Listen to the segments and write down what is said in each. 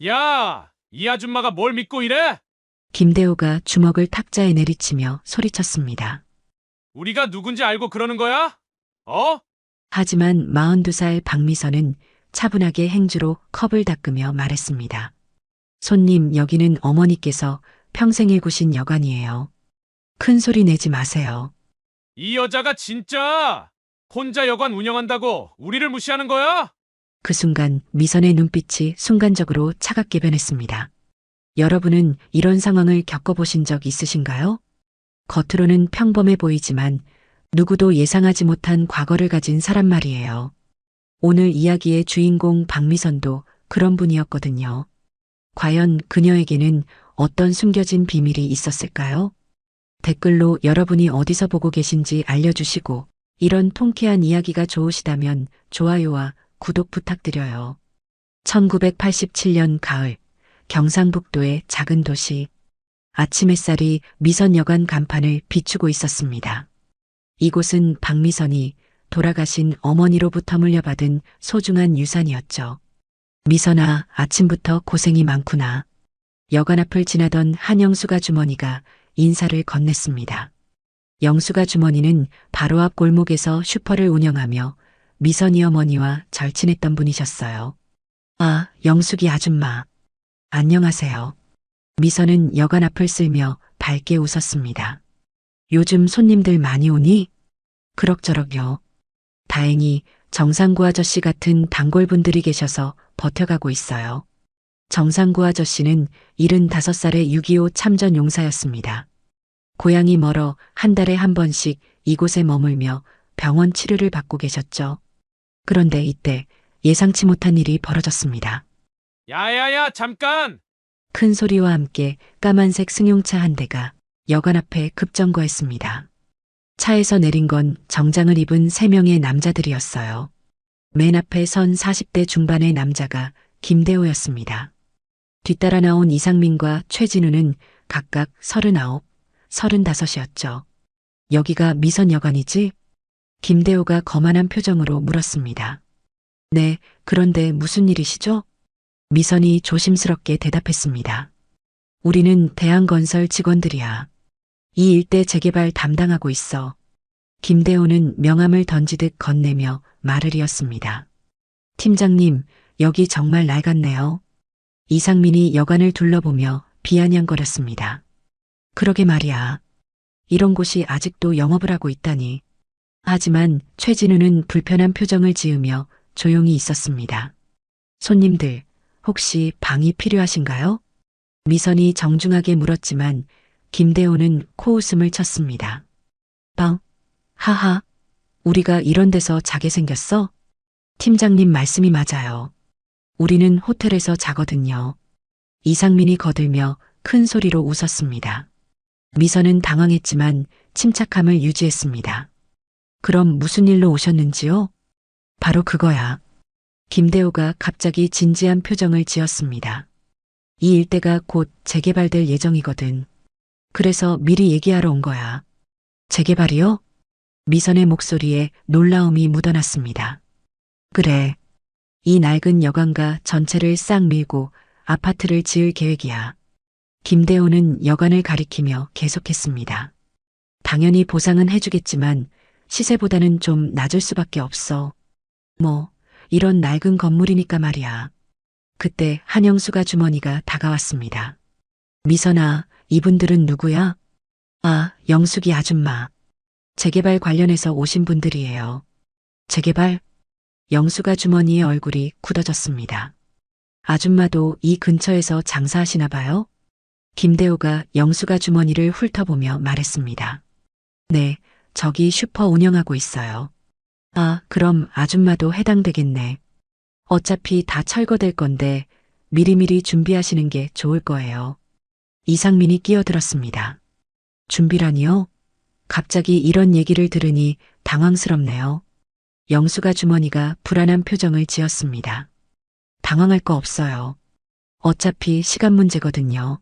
야, 이 아줌마가 뭘 믿고 이래? 김대호가 주먹을 탁자에 내리치며 소리쳤습니다. 우리가 누군지 알고 그러는 거야? 어? 하지만 42살 박미선은 차분하게 행주로 컵을 닦으며 말했습니다. 손님, 여기는 어머니께서 평생 일구신 여관이에요. 큰 소리 내지 마세요. 이 여자가 진짜 혼자 여관 운영한다고 우리를 무시하는 거야? 그 순간 미선의 눈빛이 순간적으로 차갑게 변했습니다. 여러분은 이런 상황을 겪어보신 적 있으신가요? 겉으로는 평범해 보이지만 누구도 예상하지 못한 과거를 가진 사람 말이에요. 오늘 이야기의 주인공 박미선도 그런 분이었거든요. 과연 그녀에게는 어떤 숨겨진 비밀이 있었을까요? 댓글로 여러분이 어디서 보고 계신지 알려주시고, 이런 통쾌한 이야기가 좋으시다면 좋아요와 구독 부탁드려요. 1987년 가을, 경상북도의 작은 도시. 아침 햇살이 미선여관 간판을 비추고 있었습니다. 이곳은 박미선이 돌아가신 어머니로부터 물려받은 소중한 유산이었죠. 미선아, 아침부터 고생이 많구나. 여관 앞을 지나던 한영수가 주머니가 인사를 건넸습니다. 영수가 주머니는 바로 앞 골목에서 슈퍼를 운영하며 미선이 어머니와 절친했던 분이셨어요. 아, 영숙이 아줌마. 안녕하세요. 미선은 여관 앞을 쓸며 밝게 웃었습니다. 요즘 손님들 많이 오니? 그럭저럭요. 다행히 정상구 아저씨 같은 단골분들이 계셔서 버텨가고 있어요. 정상구 아저씨는 75살의 6.25 참전 용사였습니다. 고향이 멀어 한 달에 한 번씩 이곳에 머물며 병원 치료를 받고 계셨죠. 그런데 이때 예상치 못한 일이 벌어졌습니다. 야야야, 잠깐! 큰 소리와 함께 까만색 승용차 한 대가 여관 앞에 급정거했습니다. 차에서 내린 건 정장을 입은 3명의 남자들이었어요. 맨 앞에 선 40대 중반의 남자가 김대호였습니다. 뒤따라 나온 이상민과 최진우는 각각 39, 35이었죠. 여기가 미선여관이지? 김대호가 거만한 표정으로 물었습니다. 네, 그런데 무슨 일이시죠? 미선이 조심스럽게 대답했습니다. 우리는 대한건설 직원들이야. 이 일대 재개발 담당하고 있어. 김대호는 명함을 던지듯 건네며 말을 이었습니다. 팀장님, 여기 정말 낡았네요. 이상민이 여관을 둘러보며 비아냥거렸습니다. 그러게 말이야. 이런 곳이 아직도 영업을 하고 있다니. 하지만 최진우는 불편한 표정을 지으며 조용히 있었습니다. 손님들, 혹시 방이 필요하신가요? 미선이 정중하게 물었지만 김대호는 코웃음을 쳤습니다. 방? 하하, 우리가 이런 데서 자게 생겼어? 팀장님 말씀이 맞아요. 우리는 호텔에서 자거든요. 이상민이 거들며 큰 소리로 웃었습니다. 미선은 당황했지만 침착함을 유지했습니다. 그럼 무슨 일로 오셨는지요? 바로 그거야. 김대호가 갑자기 진지한 표정을 지었습니다. 이 일대가 곧 재개발될 예정이거든. 그래서 미리 얘기하러 온 거야. 재개발이요? 미선의 목소리에 놀라움이 묻어났습니다. 그래. 이 낡은 여관과 전체를 싹 밀고 아파트를 지을 계획이야. 김대호는 여관을 가리키며 계속했습니다. 당연히 보상은 해주겠지만 시세보다는 좀 낮을 수밖에 없어. 뭐, 이런 낡은 건물이니까 말이야. 그때 한영수가 주머니가 다가왔습니다. 미선아, 이분들은 누구야? 아, 영숙이 아줌마. 재개발 관련해서 오신 분들이에요. 재개발? 영수가 주머니의 얼굴이 굳어졌습니다. 아줌마도 이 근처에서 장사하시나 봐요? 김대호가 영수가 주머니를 훑어보며 말했습니다. 네, 저기 슈퍼 운영하고 있어요. 아, 그럼 아줌마도 해당되겠네. 어차피 다 철거될 건데 미리미리 준비하시는 게 좋을 거예요. 이상민이 끼어들었습니다. 준비라니요? 갑자기 이런 얘기를 들으니 당황스럽네요. 영수가 주머니가 불안한 표정을 지었습니다. 당황할 거 없어요. 어차피 시간 문제거든요.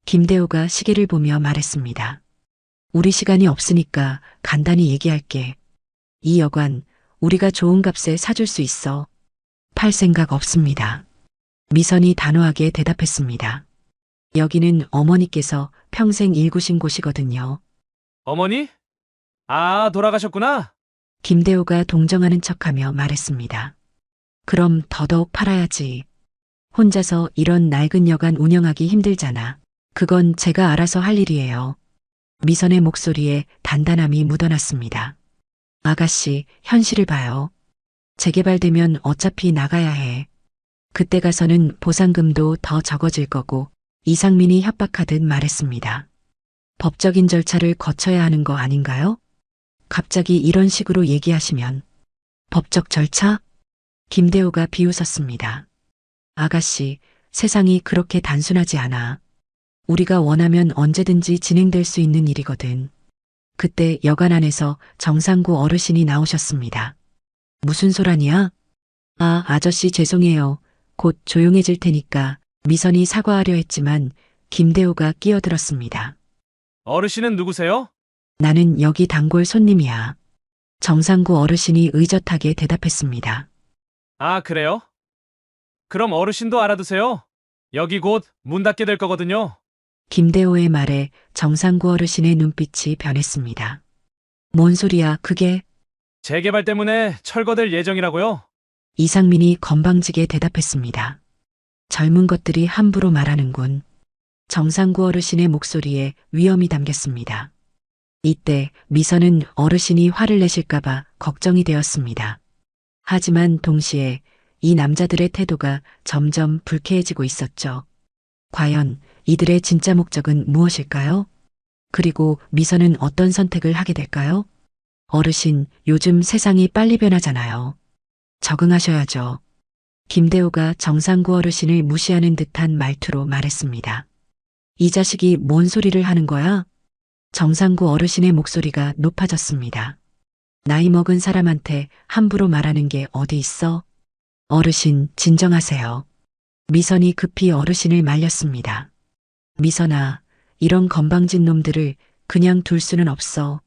김대호가 시계를 보며 말했습니다. 우리 시간이 없으니까 간단히 얘기할게. 이 여관 우리가 좋은 값에 사줄 수 있어. 팔 생각 없습니다. 미선이 단호하게 대답했습니다. 여기는 어머니께서 평생 일구신 곳이거든요. 어머니? 아, 돌아가셨구나. 김대호가 동정하는 척하며 말했습니다. 그럼 더더욱 팔아야지. 혼자서 이런 낡은 여관 운영하기 힘들잖아. 그건 제가 알아서 할 일이에요. 미선의 목소리에 단단함이 묻어났습니다. 아가씨, 현실을 봐요. 재개발되면 어차피 나가야 해. 그때 가서는 보상금도 더 적어질 거고, 이상민이 협박하듯 말했습니다. 법적인 절차를 거쳐야 하는 거 아닌가요? 갑자기 이런 식으로 얘기하시면. 법적 절차? 김대호가 비웃었습니다. 아가씨, 세상이 그렇게 단순하지 않아. 우리가 원하면 언제든지 진행될 수 있는 일이거든. 그때 여관 안에서 정상구 어르신이 나오셨습니다. 무슨 소란이야? 아, 아저씨 죄송해요. 곧 조용해질 테니까. 미선이 사과하려 했지만 김대호가 끼어들었습니다. 어르신은 누구세요? 나는 여기 단골 손님이야. 정상구 어르신이 의젓하게 대답했습니다. 아, 그래요? 그럼 어르신도 알아두세요. 여기 곧 문 닫게 될 거거든요. 김대호의 말에 정상구 어르신의 눈빛이 변했습니다. 뭔 소리야, 그게? 재개발 때문에 철거될 예정이라고요? 이상민이 건방지게 대답했습니다. 젊은 것들이 함부로 말하는군. 정상구 어르신의 목소리에 위험이 담겼습니다. 이때 미선은 어르신이 화를 내실까봐 걱정이 되었습니다. 하지만 동시에 이 남자들의 태도가 점점 불쾌해지고 있었죠. 과연 이들의 진짜 목적은 무엇일까요? 그리고 미선은 어떤 선택을 하게 될까요? 어르신, 요즘 세상이 빨리 변하잖아요. 적응하셔야죠. 김대호가 정상구 어르신을 무시하는 듯한 말투로 말했습니다. 이 자식이 뭔 소리를 하는 거야? 정상구 어르신의 목소리가 높아졌습니다. 나이 먹은 사람한테 함부로 말하는 게 어디 있어? 어르신, 진정하세요. 미선이 급히 어르신을 말렸습니다. 미선아, 이런 건방진 놈들을 그냥 둘 수는 없어.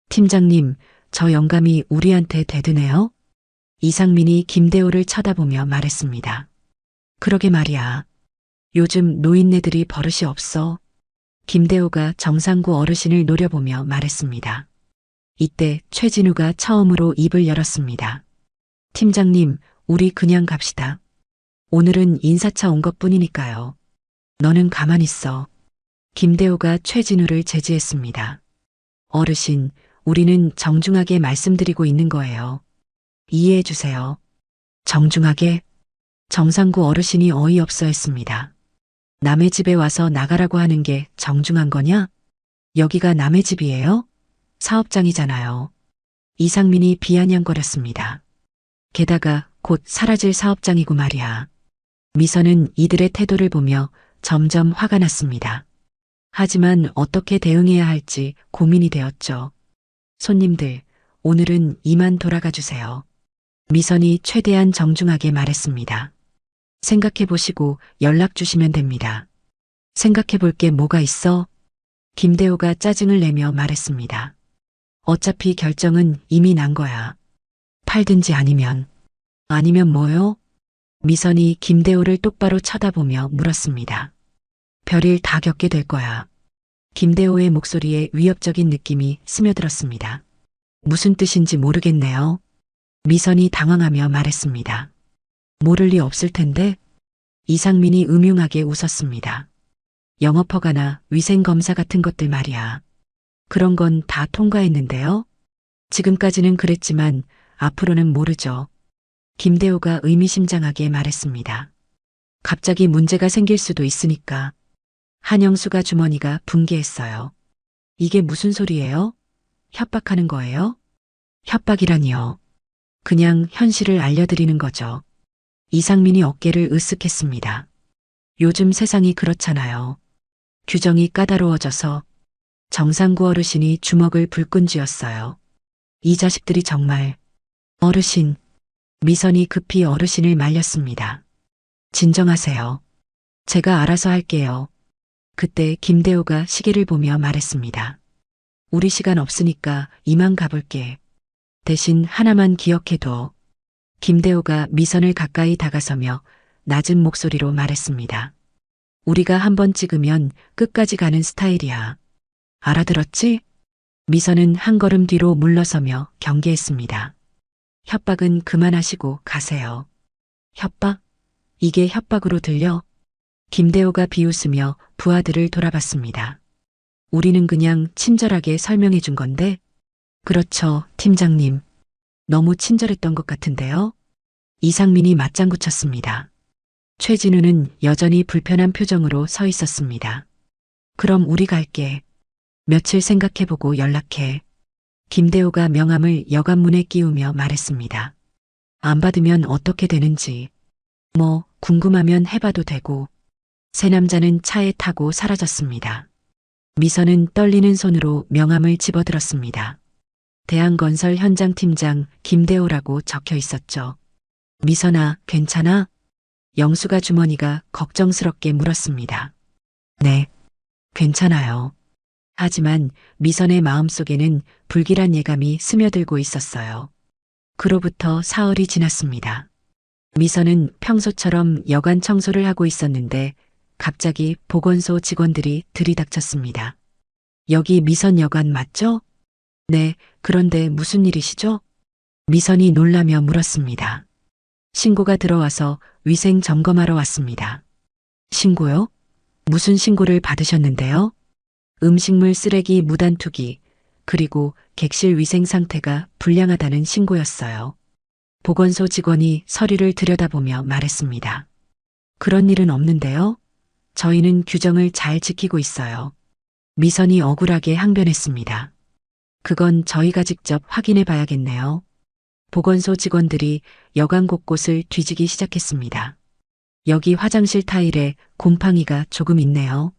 팀장님, 저 영감이 우리한테 대드네요? 이상민이 김대호를 쳐다보며 말했습니다. 그러게 말이야. 요즘 노인네들이 버릇이 없어. 김대호가 정상구 어르신을 노려보며 말했습니다. 이때 최진우가 처음으로 입을 열었습니다. 팀장님, 우리 그냥 갑시다. 오늘은 인사차 온 것뿐이니까요. 너는 가만히 있어. 김대호가 최진우를 제지했습니다. 어르신, 우리는 정중하게 말씀드리고 있는 거예요. 이해해 주세요. 정중하게? 정상구 어르신이 어이없어 했습니다. 남의 집에 와서 나가라고 하는 게 정중한 거냐? 여기가 남의 집이에요? 사업장이잖아요. 이상민이 비아냥거렸습니다. 게다가 곧 사라질 사업장이고 말이야. 미선은 이들의 태도를 보며 점점 화가 났습니다. 하지만 어떻게 대응해야 할지 고민이 되었죠. 손님들, 오늘은 이만 돌아가 주세요. 미선이 최대한 정중하게 말했습니다. 생각해 보시고 연락 주시면 됩니다. 생각해 볼 게 뭐가 있어? 김대호가 짜증을 내며 말했습니다. 어차피 결정은 이미 난 거야. 팔든지 아니면 뭐요? 미선이 김대호를 똑바로 쳐다보며 물었습니다. 별일 다 겪게 될 거야. 김대호의 목소리에 위협적인 느낌이 스며들었습니다. 무슨 뜻인지 모르겠네요. 미선이 당황하며 말했습니다. 모를 리 없을 텐데? 이상민이 음흉하게 웃었습니다. 영업허가나 위생검사 같은 것들 말이야. 그런 건 다 통과했는데요. 지금까지는 그랬지만 앞으로는 모르죠. 김대호가 의미심장하게 말했습니다. 갑자기 문제가 생길 수도 있으니까. 한영수가 주머니가 붕괴했어요. 이게 무슨 소리예요? 협박하는 거예요? 협박이라니요. 그냥 현실을 알려드리는 거죠. 이상민이 어깨를 으쓱했습니다. 요즘 세상이 그렇잖아요. 규정이 까다로워져서 정상구 어르신이 주먹을 불끈 쥐었어요. 이 자식들이 정말. 어르신. 미선이 급히 어르신을 말렸습니다. 진정하세요. 제가 알아서 할게요. 그때 김대호가 시계를 보며 말했습니다. 우리 시간 없으니까 이만 가볼게. 대신 하나만 기억해둬. 김대호가 미선을 가까이 다가서며 낮은 목소리로 말했습니다. 우리가 한번 찍으면 끝까지 가는 스타일이야. 알아들었지? 미선은 한 걸음 뒤로 물러서며 경계했습니다. 협박은 그만하시고 가세요. 협박? 이게 협박으로 들려? 김대호가 비웃으며 부하들을 돌아봤습니다. 우리는 그냥 친절하게 설명해 준 건데? 그렇죠, 팀장님. 너무 친절했던 것 같은데요? 이상민이 맞장구 쳤습니다. 최진우는 여전히 불편한 표정으로 서 있었습니다. 그럼 우리 갈게. 며칠 생각해보고 연락해. 김대호가 명함을 여관문에 끼우며 말했습니다. 안 받으면 어떻게 되는지. 뭐 궁금하면 해봐도 되고. 세 남자는 차에 타고 사라졌습니다. 미선은 떨리는 손으로 명함을 집어들었습니다. 대한건설 현장 팀장 김대호라고 적혀 있었죠. 미선아, 괜찮아? 영수가 주머니가 걱정스럽게 물었습니다. 네, 괜찮아요. 하지만 미선의 마음속에는 불길한 예감이 스며들고 있었어요. 그로부터 사흘이 지났습니다. 미선은 평소처럼 여관 청소를 하고 있었는데 갑자기 보건소 직원들이 들이닥쳤습니다. 여기 미선 여관 맞죠? 네, 그런데 무슨 일이시죠? 미선이 놀라며 물었습니다. 신고가 들어와서 위생 점검하러 왔습니다. 신고요? 무슨 신고를 받으셨는데요? 음식물 쓰레기 무단 투기, 그리고 객실 위생 상태가 불량하다는 신고였어요. 보건소 직원이 서류를 들여다보며 말했습니다. 그런 일은 없는데요? 저희는 규정을 잘 지키고 있어요. 미선이 억울하게 항변했습니다. 그건 저희가 직접 확인해 봐야겠네요. 보건소 직원들이 여관 곳곳을 뒤지기 시작했습니다. 여기 화장실 타일에 곰팡이가 조금 있네요.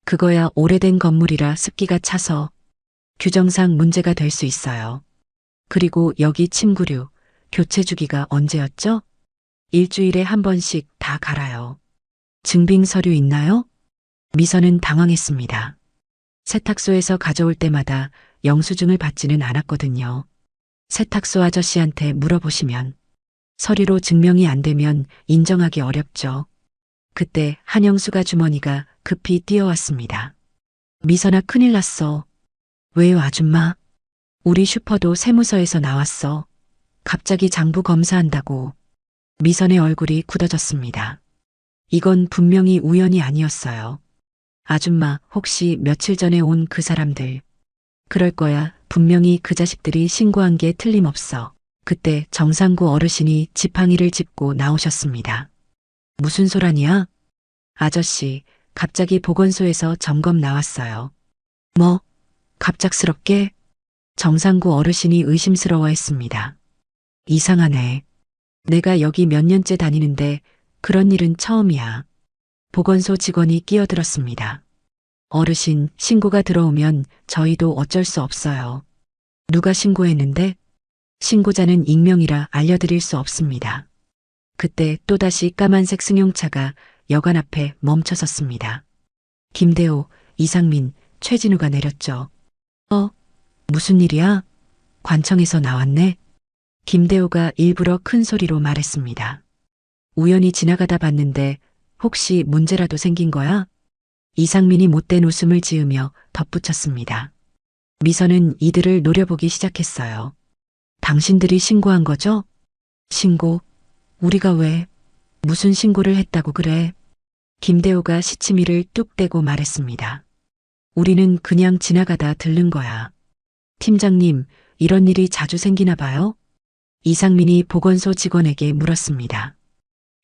그거야 오래된 건물이라 습기가 차서 규정상 문제가 될 수 있어요. 그리고 여기 침구류, 교체 주기가 언제였죠? 일주일에 한 번씩 다 갈아요. 증빙 서류 있나요? 미선은 당황했습니다. 세탁소에서 가져올 때마다 영수증을 받지는 않았거든요. 세탁소 아저씨한테 물어보시면 서류로 증명이 안 되면 인정하기 어렵죠. 그때 한영수가 주머니가 급히 뛰어왔습니다. 미선아, 큰일 났어. 왜요, 아줌마? 우리 슈퍼도 세무서에서 나왔어. 갑자기 장부 검사한다고. 미선의 얼굴이 굳어졌습니다. 이건 분명히 우연이 아니었어요. 아줌마, 혹시 며칠 전에 온 그 사람들. 그럴 거야. 분명히 그 자식들이 신고한 게 틀림없어. 그때 정상구 어르신이 지팡이를 짚고 나오셨습니다. 무슨 소란이야? 아저씨, 갑자기 보건소에서 점검 나왔어요. 뭐? 갑작스럽게? 정상구 어르신이 의심스러워했습니다. 이상하네. 내가 여기 몇 년째 다니는데 그런 일은 처음이야. 보건소 직원이 끼어들었습니다. 어르신, 신고가 들어오면 저희도 어쩔 수 없어요. 누가 신고했는데? 신고자는 익명이라 알려드릴 수 없습니다. 그때 또다시 까만색 승용차가 여관 앞에 멈춰섰습니다. 김대호, 이상민, 최진우가 내렸죠. 무슨 일이야? 관청에서 나왔네. 김대호가 일부러 큰 소리로 말했습니다. 우연히 지나가다 봤는데 혹시 문제라도 생긴 거야? 이상민이 못된 웃음을 지으며 덧붙였습니다. 미선은 이들을 노려보기 시작했어요. 당신들이 신고한 거죠? 신고? 우리가 왜? 무슨 신고를 했다고 그래? 김대호가 시치미를 뚝 떼고 말했습니다. 우리는 그냥 지나가다 들른 거야. 팀장님, 이런 일이 자주 생기나 봐요? 이상민이 보건소 직원에게 물었습니다.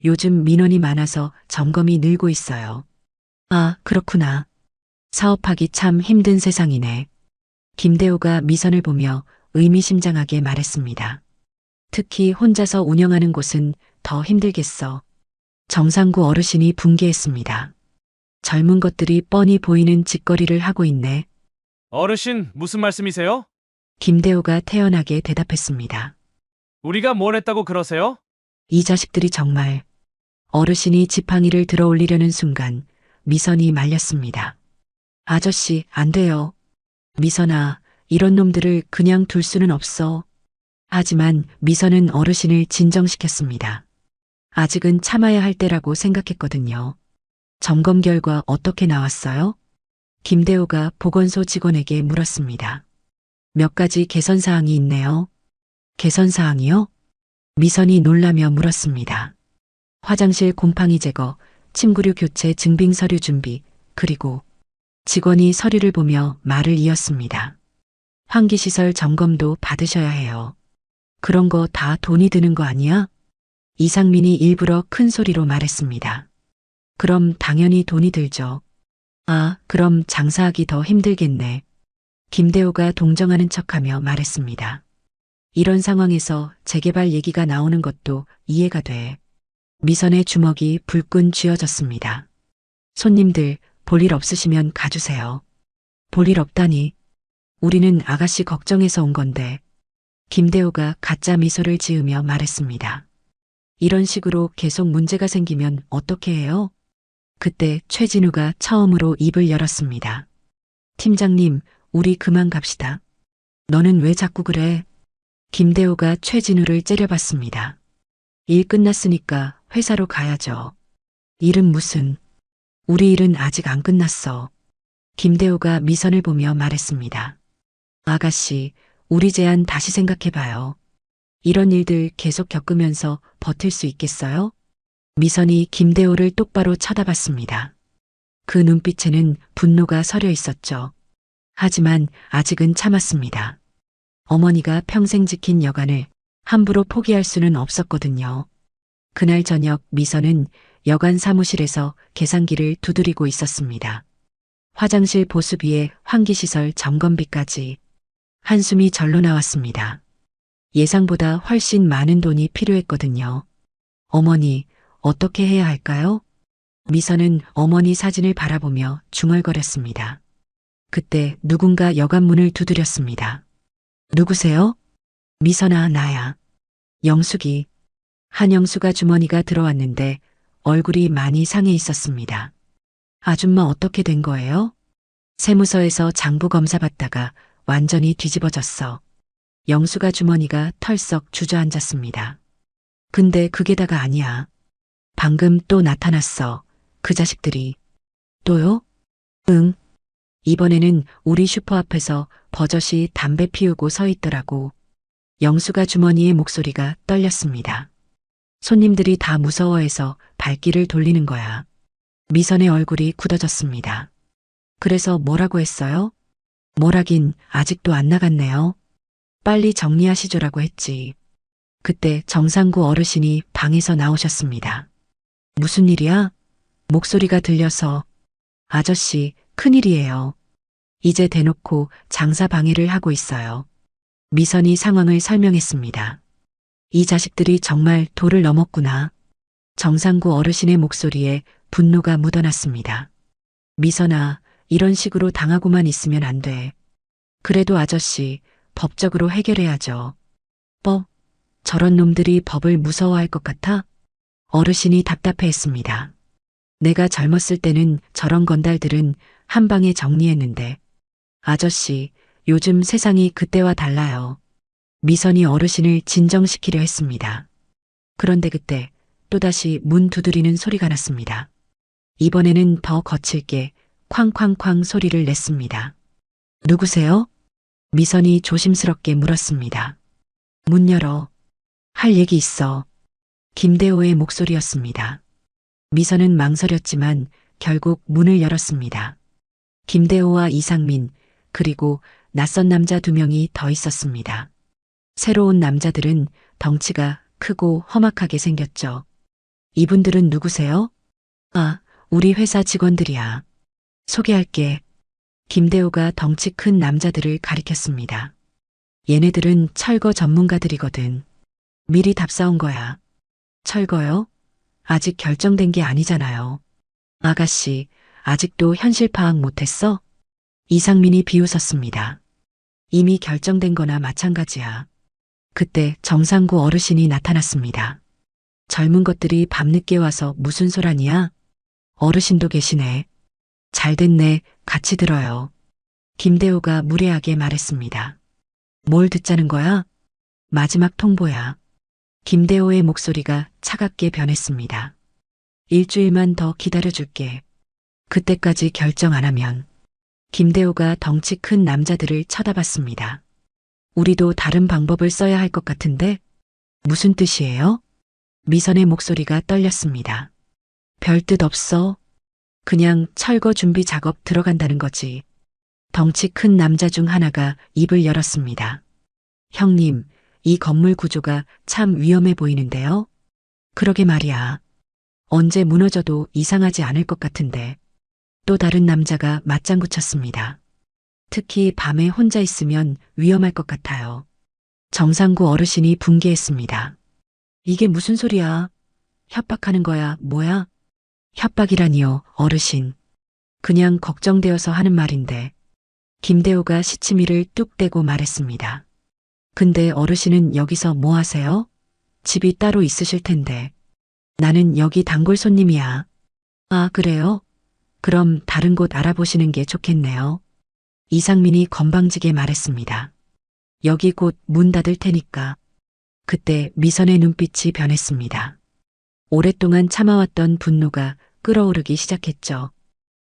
요즘 민원이 많아서 점검이 늘고 있어요. 아, 그렇구나. 사업하기 참 힘든 세상이네. 김대호가 미선을 보며 의미심장하게 말했습니다. 특히 혼자서 운영하는 곳은 더 힘들겠어. 정상구 어르신이 분개했습니다. 젊은 것들이 뻔히 보이는 짓거리를 하고 있네. 어르신, 무슨 말씀이세요? 김대호가 태연하게 대답했습니다. 우리가 뭘 했다고 그러세요? 이 자식들이 정말. 어르신이 지팡이를 들어 올리려는 순간 미선이 말렸습니다. 아저씨, 안 돼요. 미선아, 이런 놈들을 그냥 둘 수는 없어. 하지만 미선은 어르신을 진정시켰습니다. 아직은 참아야 할 때라고 생각했거든요. 점검 결과 어떻게 나왔어요? 김대호가 보건소 직원에게 물었습니다. 몇 가지 개선 사항이 있네요. 개선 사항이요? 미선이 놀라며 물었습니다. 화장실 곰팡이 제거, 침구류 교체 증빙 서류 준비, 그리고 직원이 서류를 보며 말을 이었습니다. 환기시설 점검도 받으셔야 해요. 그런 거 다 돈이 드는 거 아니야? 이상민이 일부러 큰 소리로 말했습니다. 그럼 당연히 돈이 들죠. 아, 그럼 장사하기 더 힘들겠네. 김대호가 동정하는 척하며 말했습니다. 이런 상황에서 재개발 얘기가 나오는 것도 이해가 돼. 미선의 주먹이 불끈 쥐어졌습니다. 손님들, 볼 일 없으시면 가주세요. 볼 일 없다니. 우리는 아가씨 걱정해서 온 건데. 김대호가 가짜 미소를 지으며 말했습니다. 이런 식으로 계속 문제가 생기면 어떻게 해요? 그때 최진우가 처음으로 입을 열었습니다. 팀장님, 우리 그만 갑시다. 너는 왜 자꾸 그래? 김대호가 최진우를 째려봤습니다. 일 끝났으니까 회사로 가야죠. 일은 무슨? 우리 일은 아직 안 끝났어. 김대호가 미선을 보며 말했습니다. 아가씨, 우리 제안 다시 생각해봐요. 이런 일들 계속 겪으면서 버틸 수 있겠어요? 미선이 김대호를 똑바로 쳐다봤습니다. 그 눈빛에는 분노가 서려 있었죠. 하지만 아직은 참았습니다. 어머니가 평생 지킨 여간을 함부로 포기할 수는 없었거든요. 그날 저녁 미선은 여간 사무실에서 계산기를 두드리고 있었습니다. 화장실 보수비에 환기시설 점검비까지 한숨이 절로 나왔습니다. 예상보다 훨씬 많은 돈이 필요했거든요. 어머니, 어떻게 해야 할까요? 미선은 어머니 사진을 바라보며 중얼거렸습니다. 그때 누군가 여관 문을 두드렸습니다. 누구세요? 미선아, 나야. 영숙이. 한영수가 주머니가 들어왔는데 얼굴이 많이 상해 있었습니다. 아줌마 어떻게 된 거예요? 세무서에서 장부 검사 받다가 완전히 뒤집어졌어. 영수가 주머니가 털썩 주저앉았습니다. 근데 그게 다가 아니야. 방금 또 나타났어. 그 자식들이. 또요? 응. 이번에는 우리 슈퍼 앞에서 버젓이 담배 피우고 서 있더라고. 영수가 주머니의 목소리가 떨렸습니다. 손님들이 다 무서워해서 발길을 돌리는 거야. 미선의 얼굴이 굳어졌습니다. 그래서 뭐라고 했어요? 뭐라긴 아직도 안 나갔네요. 빨리 정리하시죠라고 했지. 그때 정상구 어르신이 방에서 나오셨습니다. 무슨 일이야? 목소리가 들려서. 아저씨, 큰일이에요. 이제 대놓고 장사 방해를 하고 있어요. 미선이 상황을 설명했습니다. 이 자식들이 정말 도를 넘었구나. 정상구 어르신의 목소리에 분노가 묻어났습니다. 미선아, 이런 식으로 당하고만 있으면 안 돼. 그래도 아저씨, 법적으로 해결해야죠. 법? 저런 놈들이 법을 무서워할 것 같아? 어르신이 답답해했습니다. 내가 젊었을 때는 저런 건달들은 한 방에 정리했는데. 아저씨, 요즘 세상이 그때와 달라요. 미선이 어르신을 진정시키려 했습니다. 그런데 그때 또다시 문 두드리는 소리가 났습니다. 이번에는 더 거칠게 쾅쾅쾅 소리를 냈습니다. 누구세요? 미선이 조심스럽게 물었습니다. 문 열어. 할 얘기 있어. 김대호의 목소리였습니다. 미선은 망설였지만 결국 문을 열었습니다. 김대호와 이상민, 그리고 낯선 남자 2명이 더 있었습니다. 새로운 남자들은 덩치가 크고 험악하게 생겼죠. 이분들은 누구세요? 아, 우리 회사 직원들이야. 소개할게. 김대호가 덩치 큰 남자들을 가리켰습니다. 얘네들은 철거 전문가들이거든. 미리 답사온 거야. 철거요? 아직 결정된 게 아니잖아요. 아가씨, 아직도 현실 파악 못했어? 이상민이 비웃었습니다. 이미 결정된 거나 마찬가지야. 그때 정상구 어르신이 나타났습니다. 젊은 것들이 밤늦게 와서 무슨 소란이야? 어르신도 계시네. 잘됐네, 같이 들어요. 김대호가 무례하게 말했습니다. 뭘 듣자는 거야? 마지막 통보야. 김대호의 목소리가 차갑게 변했습니다. 일주일만 더 기다려줄게. 그때까지 결정 안 하면. 김대호가 덩치 큰 남자들을 쳐다봤습니다. 우리도 다른 방법을 써야 할 것 같은데? 무슨 뜻이에요? 미선의 목소리가 떨렸습니다. 별 뜻 없어. 그냥 철거 준비 작업 들어간다는 거지. 덩치 큰 남자 중 하나가 입을 열었습니다. 형님, 이 건물 구조가 참 위험해 보이는데요? 그러게 말이야. 언제 무너져도 이상하지 않을 것 같은데. 또 다른 남자가 맞장구 쳤습니다. 특히 밤에 혼자 있으면 위험할 것 같아요. 정상구 어르신이 분개했습니다. 이게 무슨 소리야? 협박하는 거야, 뭐야? 협박이라니요, 어르신. 그냥 걱정되어서 하는 말인데. 김대호가 시치미를 뚝 떼고 말했습니다. 근데 어르신은 여기서 뭐 하세요? 집이 따로 있으실 텐데. 나는 여기 단골 손님이야. 아, 그래요? 그럼 다른 곳 알아보시는 게 좋겠네요. 이상민이 건방지게 말했습니다. 여기 곧 문 닫을 테니까. 그때 미선의 눈빛이 변했습니다. 오랫동안 참아왔던 분노가 끓어오르기 시작했죠.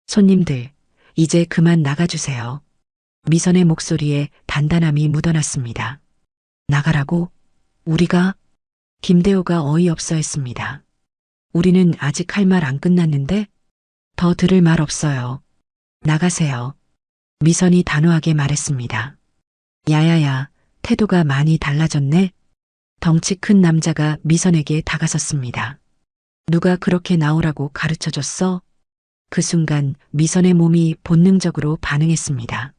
손님들, 이제 그만 나가주세요. 미선의 목소리에 단단함이 묻어났습니다. 나가라고? 우리가? 김대호가 어이없어 했습니다. 우리는 아직 할 말 안 끝났는데? 더 들을 말 없어요. 나가세요. 미선이 단호하게 말했습니다. 야야야, 태도가 많이 달라졌네? 덩치 큰 남자가 미선에게 다가섰습니다. 누가 그렇게 나오라고 가르쳐줬어? 그 순간 미선의 몸이 본능적으로 반응했습니다.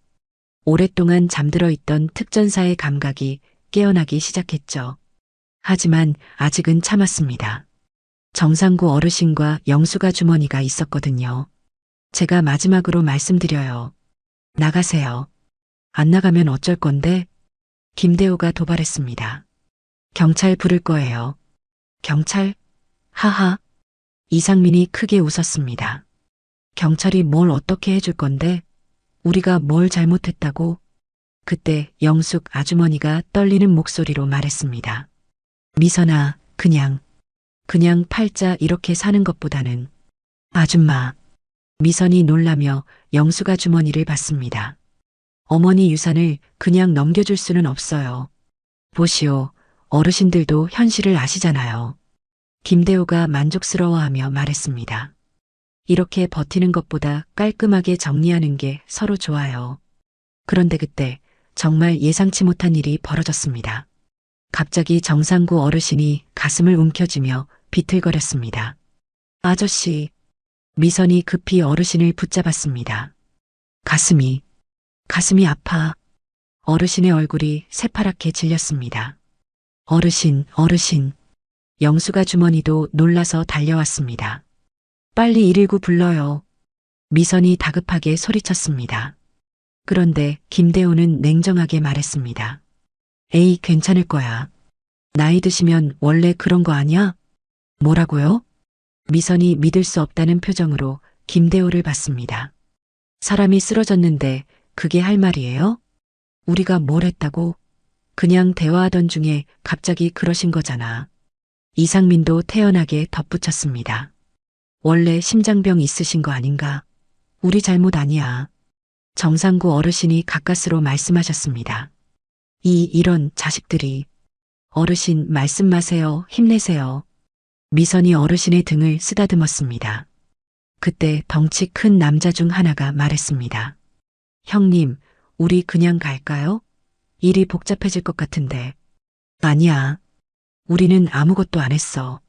오랫동안 잠들어 있던 특전사의 감각이 깨어나기 시작했죠. 하지만 아직은 참았습니다. 정상구 어르신과 영수가 주머니가 있었거든요. 제가 마지막으로 말씀드려요. 나가세요. 안 나가면 어쩔 건데? 김대호가 도발했습니다. 경찰 부를 거예요. 경찰? 하하. 이상민이 크게 웃었습니다. 경찰이 뭘 어떻게 해줄 건데? 우리가 뭘 잘못했다고? 그때 영숙 아주머니가 떨리는 목소리로 말했습니다. 미선아, 그냥 팔자 이렇게 사는 것보다는. 아줌마. 미선이 놀라며 영숙 아주머니를 봤습니다. 어머니 유산을 그냥 넘겨줄 수는 없어요. 보시오, 어르신들도 현실을 아시잖아요. 김대호가 만족스러워하며 말했습니다. 이렇게 버티는 것보다 깔끔하게 정리하는 게 서로 좋아요. 그런데 그때 정말 예상치 못한 일이 벌어졌습니다. 갑자기 정상구 어르신이 가슴을 움켜쥐며 비틀거렸습니다. 아저씨. 미선이 급히 어르신을 붙잡았습니다. 가슴이 아파. 어르신의 얼굴이 새파랗게 질렸습니다. 어르신. 영수가 주머니도 놀라서 달려왔습니다. 빨리 119 불러요. 미선이 다급하게 소리쳤습니다. 그런데 김대호는 냉정하게 말했습니다. 에이, 괜찮을 거야. 나이 드시면 원래 그런 거 아니야? 뭐라고요? 미선이 믿을 수 없다는 표정으로 김대호를 봤습니다. 사람이 쓰러졌는데 그게 할 말이에요? 우리가 뭘 했다고? 그냥 대화하던 중에 갑자기 그러신 거잖아. 이상민도 태연하게 덧붙였습니다. 원래 심장병 있으신 거 아닌가? 우리 잘못 아니야. 정상구 어르신이 가까스로 말씀하셨습니다. 이런 자식들이. 어르신 말씀 마세요. 힘내세요. 미선이 어르신의 등을 쓰다듬었습니다. 그때 덩치 큰 남자 중 하나가 말했습니다. 형님, 우리 그냥 갈까요? 일이 복잡해질 것 같은데. 아니야. 우리는 아무것도 안 했어.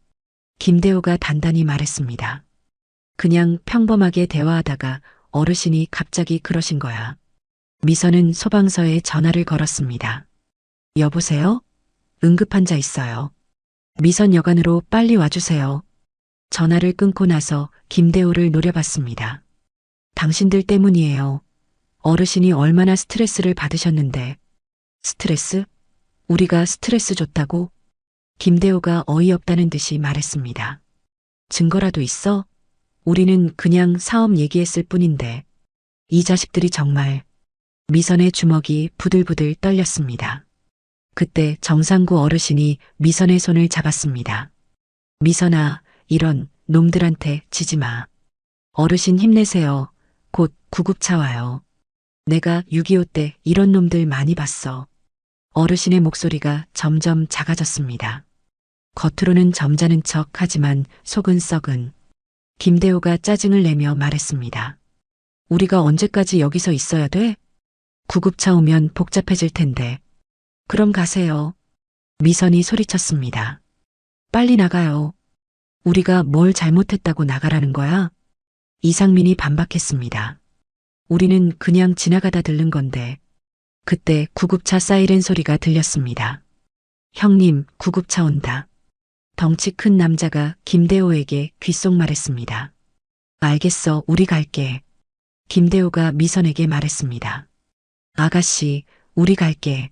김대호가 단단히 말했습니다. 그냥 평범하게 대화하다가 어르신이 갑자기 그러신 거야. 미선은 소방서에 전화를 걸었습니다. 여보세요? 응급환자 있어요. 미선 여관으로 빨리 와주세요. 전화를 끊고 나서 김대호를 노려봤습니다. 당신들 때문이에요. 어르신이 얼마나 스트레스를 받으셨는데. 스트레스? 우리가 스트레스 줬다고? 김대호가 어이없다는 듯이 말했습니다. 증거라도 있어? 우리는 그냥 사업 얘기했을 뿐인데. 이 자식들이 정말. 미선의 주먹이 부들부들 떨렸습니다. 그때 정상구 어르신이 미선의 손을 잡았습니다. 미선아, 이런 놈들한테 지지 마. 어르신 힘내세요. 곧 구급차 와요. 내가 6.25 때 이런 놈들 많이 봤어. 어르신의 목소리가 점점 작아졌습니다. 겉으로는 점잖은 척 하지만 속은 썩은. 김대호가 짜증을 내며 말했습니다. 우리가 언제까지 여기서 있어야 돼? 구급차 오면 복잡해질 텐데. 그럼 가세요. 미선이 소리쳤습니다. 빨리 나가요. 우리가 뭘 잘못했다고 나가라는 거야? 이상민이 반박했습니다. 우리는 그냥 지나가다 들른 건데. 그때 구급차 사이렌 소리가 들렸습니다. 형님, 구급차 온다. 덩치 큰 남자가 김대호에게 귓속말했습니다. 알겠어, 우리 갈게. 김대호가 미선에게 말했습니다. 아가씨, 우리 갈게.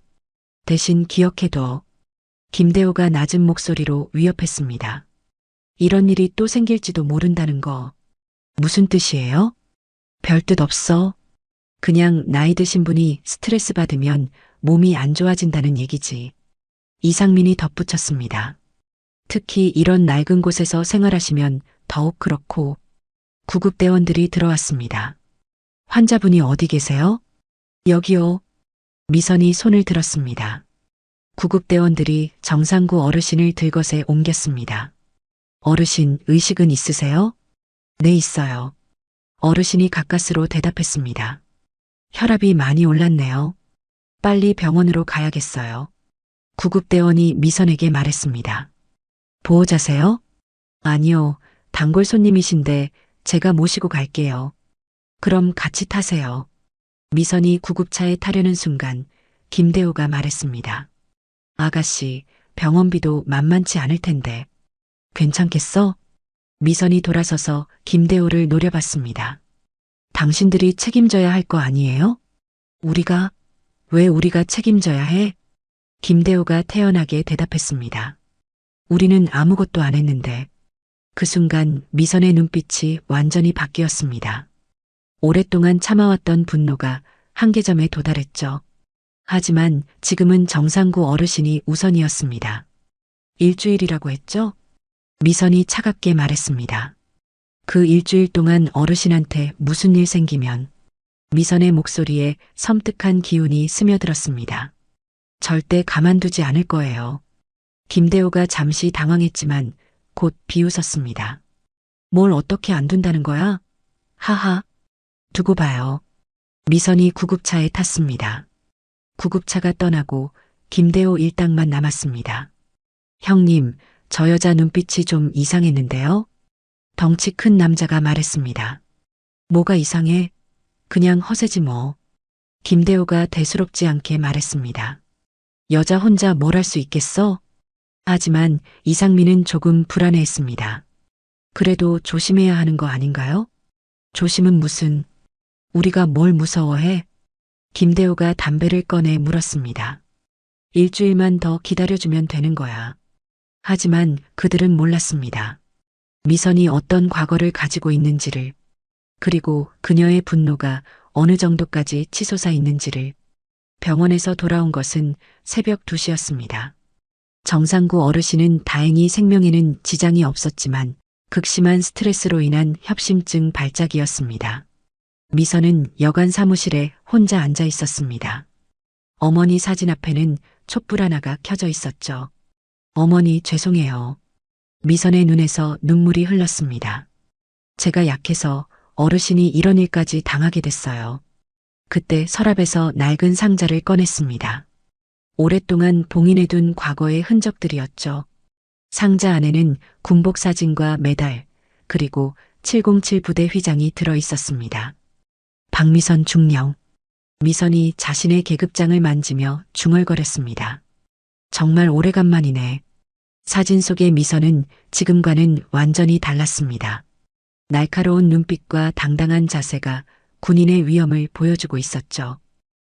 대신 기억해둬. 김대호가 낮은 목소리로 위협했습니다. 이런 일이 또 생길지도 모른다는 거. 무슨 뜻이에요? 별 뜻 없어. 그냥 나이 드신 분이 스트레스 받으면 몸이 안 좋아진다는 얘기지. 이상민이 덧붙였습니다. 특히 이런 낡은 곳에서 생활하시면 더욱 그렇고. 구급대원들이 들어왔습니다. 환자분이 어디 계세요? 여기요. 미선이 손을 들었습니다. 구급대원들이 정상구 어르신을 들것에 옮겼습니다. 어르신, 의식은 있으세요? 네, 있어요. 어르신이 가까스로 대답했습니다. 혈압이 많이 올랐네요. 빨리 병원으로 가야겠어요. 구급대원이 미선에게 말했습니다. 보호자세요? 아니요, 단골 손님이신데 제가 모시고 갈게요. 그럼 같이 타세요. 미선이 구급차에 타려는 순간 김대호가 말했습니다. 아가씨, 병원비도 만만치 않을 텐데. 괜찮겠어? 미선이 돌아서서 김대호를 노려봤습니다. 당신들이 책임져야 할 거 아니에요? 우리가? 왜 우리가 책임져야 해? 김대호가 태연하게 대답했습니다. 우리는 아무것도 안 했는데. 그 순간 미선의 눈빛이 완전히 바뀌었습니다. 오랫동안 참아왔던 분노가 한계점에 도달했죠. 하지만 지금은 정상구 어르신이 우선이었습니다. 일주일이라고 했죠? 미선이 차갑게 말했습니다. 그 일주일 동안 어르신한테 무슨 일 생기면. 미선의 목소리에 섬뜩한 기운이 스며들었습니다. 절대 가만두지 않을 거예요. 김대호가 잠시 당황했지만 곧 비웃었습니다. 뭘 어떻게 안 둔다는 거야? 하하. 두고 봐요. 미선이 구급차에 탔습니다. 구급차가 떠나고 김대호 일당만 남았습니다. 형님, 저 여자 눈빛이 좀 이상했는데요? 덩치 큰 남자가 말했습니다. 뭐가 이상해? 그냥 허세지 뭐. 김대호가 대수롭지 않게 말했습니다. 여자 혼자 뭘 할 수 있겠어? 하지만 이상민은 조금 불안해했습니다. 그래도 조심해야 하는 거 아닌가요? 조심은 무슨. 우리가 뭘 무서워해? 김대호가 담배를 꺼내 물었습니다. 일주일만 더 기다려주면 되는 거야. 하지만 그들은 몰랐습니다. 미선이 어떤 과거를 가지고 있는지를, 그리고 그녀의 분노가 어느 정도까지 치솟아 있는지를. 병원에서 돌아온 것은 새벽 2시였습니다. 정상구 어르신은 다행히 생명에는 지장이 없었지만 극심한 스트레스로 인한 협심증 발작이었습니다. 미선은 여관 사무실에 혼자 앉아 있었습니다. 어머니 사진 앞에는 촛불 하나가 켜져 있었죠. 어머니, 죄송해요. 미선의 눈에서 눈물이 흘렀습니다. 제가 약해서 어르신이 이런 일까지 당하게 됐어요. 그때 서랍에서 낡은 상자를 꺼냈습니다. 오랫동안 봉인해둔 과거의 흔적들이었죠. 상자 안에는 군복 사진과 메달, 그리고 707 부대 휘장이 들어 있었습니다. 박미선 중령. 미선이 자신의 계급장을 만지며 중얼거렸습니다. 정말 오래간만이네. 사진 속의 미선은 지금과는 완전히 달랐습니다. 날카로운 눈빛과 당당한 자세가 군인의 위엄을 보여주고 있었죠.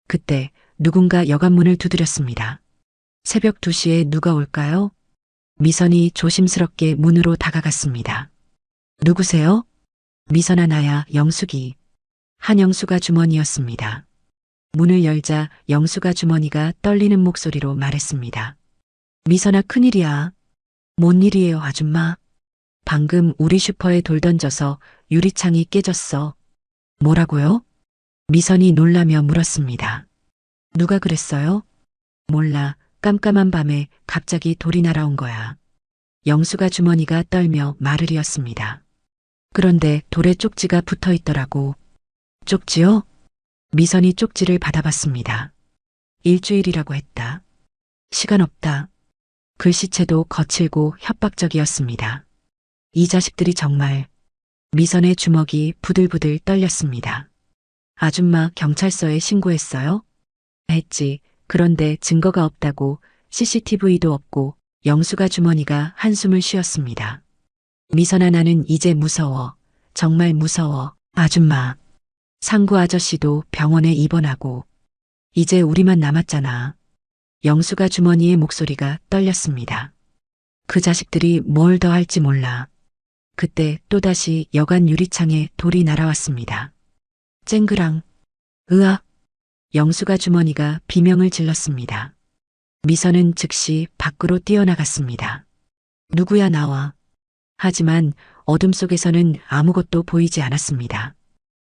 그때 누군가 여관문을 두드렸습니다. 새벽 2시에 누가 올까요? 미선이 조심스럽게 문으로 다가갔습니다. 누구세요? 미선아, 나야, 영숙이. 한영수가 주머니였습니다. 문을 열자 영수가 주머니가 떨리는 목소리로 말했습니다. 미선아, 큰일이야. 뭔 일이에요, 아줌마? 방금 우리 슈퍼에 돌 던져서 유리창이 깨졌어. 뭐라고요? 미선이 놀라며 물었습니다. 누가 그랬어요? 몰라. 깜깜한 밤에 갑자기 돌이 날아온 거야. 영수가 주머니가 떨며 말을 이었습니다. 그런데 돌에 쪽지가 붙어 있더라고. 쪽지요? 미선이 쪽지를 받아봤습니다. 일주일이라고 했다. 시간 없다. 글씨체도 거칠고 협박적이었습니다. 이 자식들이 정말. 미선의 주먹이 부들부들 떨렸습니다. 아줌마, 경찰서에 신고했어요? 했지. 그런데 증거가 없다고. CCTV도 없고. 영수가 주머니가 한숨을 쉬었습니다. 미선아, 나는 이제 무서워. 정말 무서워. 아줌마. 상구 아저씨도 병원에 입원하고. 이제 우리만 남았잖아. 영수가 주머니의 목소리가 떨렸습니다. 그 자식들이 뭘 더 할지 몰라. 그때 또다시 여관 유리창에 돌이 날아왔습니다. 쨍그랑. 으악. 영수가 주머니가 비명을 질렀습니다. 미선은 즉시 밖으로 뛰어나갔습니다. 누구야, 나와. 하지만 어둠 속에서는 아무것도 보이지 않았습니다.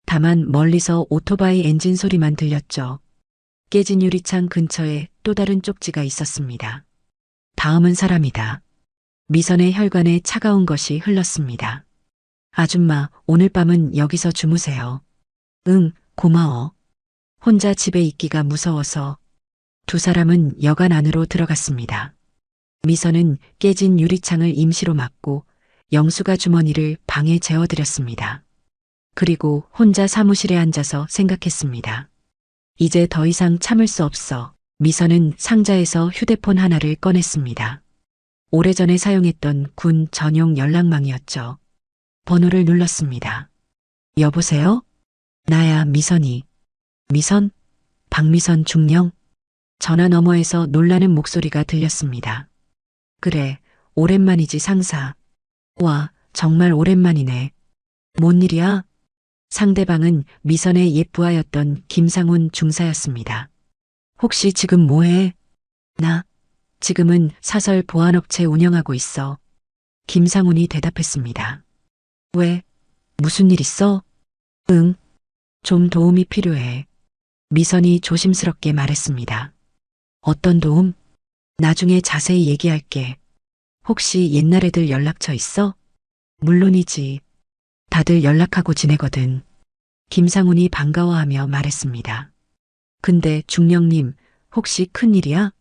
다만 멀리서 오토바이 엔진 소리만 들렸죠. 깨진 유리창 근처에 또 다른 쪽지가 있었습니다. 다음은 사람이다. 미선의 혈관에 차가운 것이 흘렀습니다. 아줌마, 오늘 밤은 여기서 주무세요. 응, 고마워. 혼자 집에 있기가 무서워서. 두 사람은 여관 안으로 들어갔습니다. 미선은 깨진 유리창을 임시로 막고 영수가 주머니를 방에 재워드렸습니다. 그리고 혼자 사무실에 앉아서 생각했습니다. 이제 더 이상 참을 수 없어. 미선은 상자에서 휴대폰 하나를 꺼냈습니다. 오래전에 사용했던 군 전용 연락망이었죠. 번호를 눌렀습니다. 여보세요? 나야, 미선이. 미선? 박미선 중령? 전화 너머에서 놀라는 목소리가 들렸습니다. 그래, 오랜만이지 상사. 와, 정말 오랜만이네. 뭔 일이야? 상대방은 미선의 옛 부하였던 김상훈 중사였습니다. 혹시 지금 뭐해? 나 지금은 사설 보안업체 운영하고 있어. 김상훈이 대답했습니다. 왜? 무슨 일 있어? 응, 좀 도움이 필요해. 미선이 조심스럽게 말했습니다. 어떤 도움? 나중에 자세히 얘기할게. 혹시 옛날 애들 연락처 있어? 물론이지. 다들 연락하고 지내거든. 김상훈이 반가워하며 말했습니다. 근데 중령님, 혹시 큰일이야?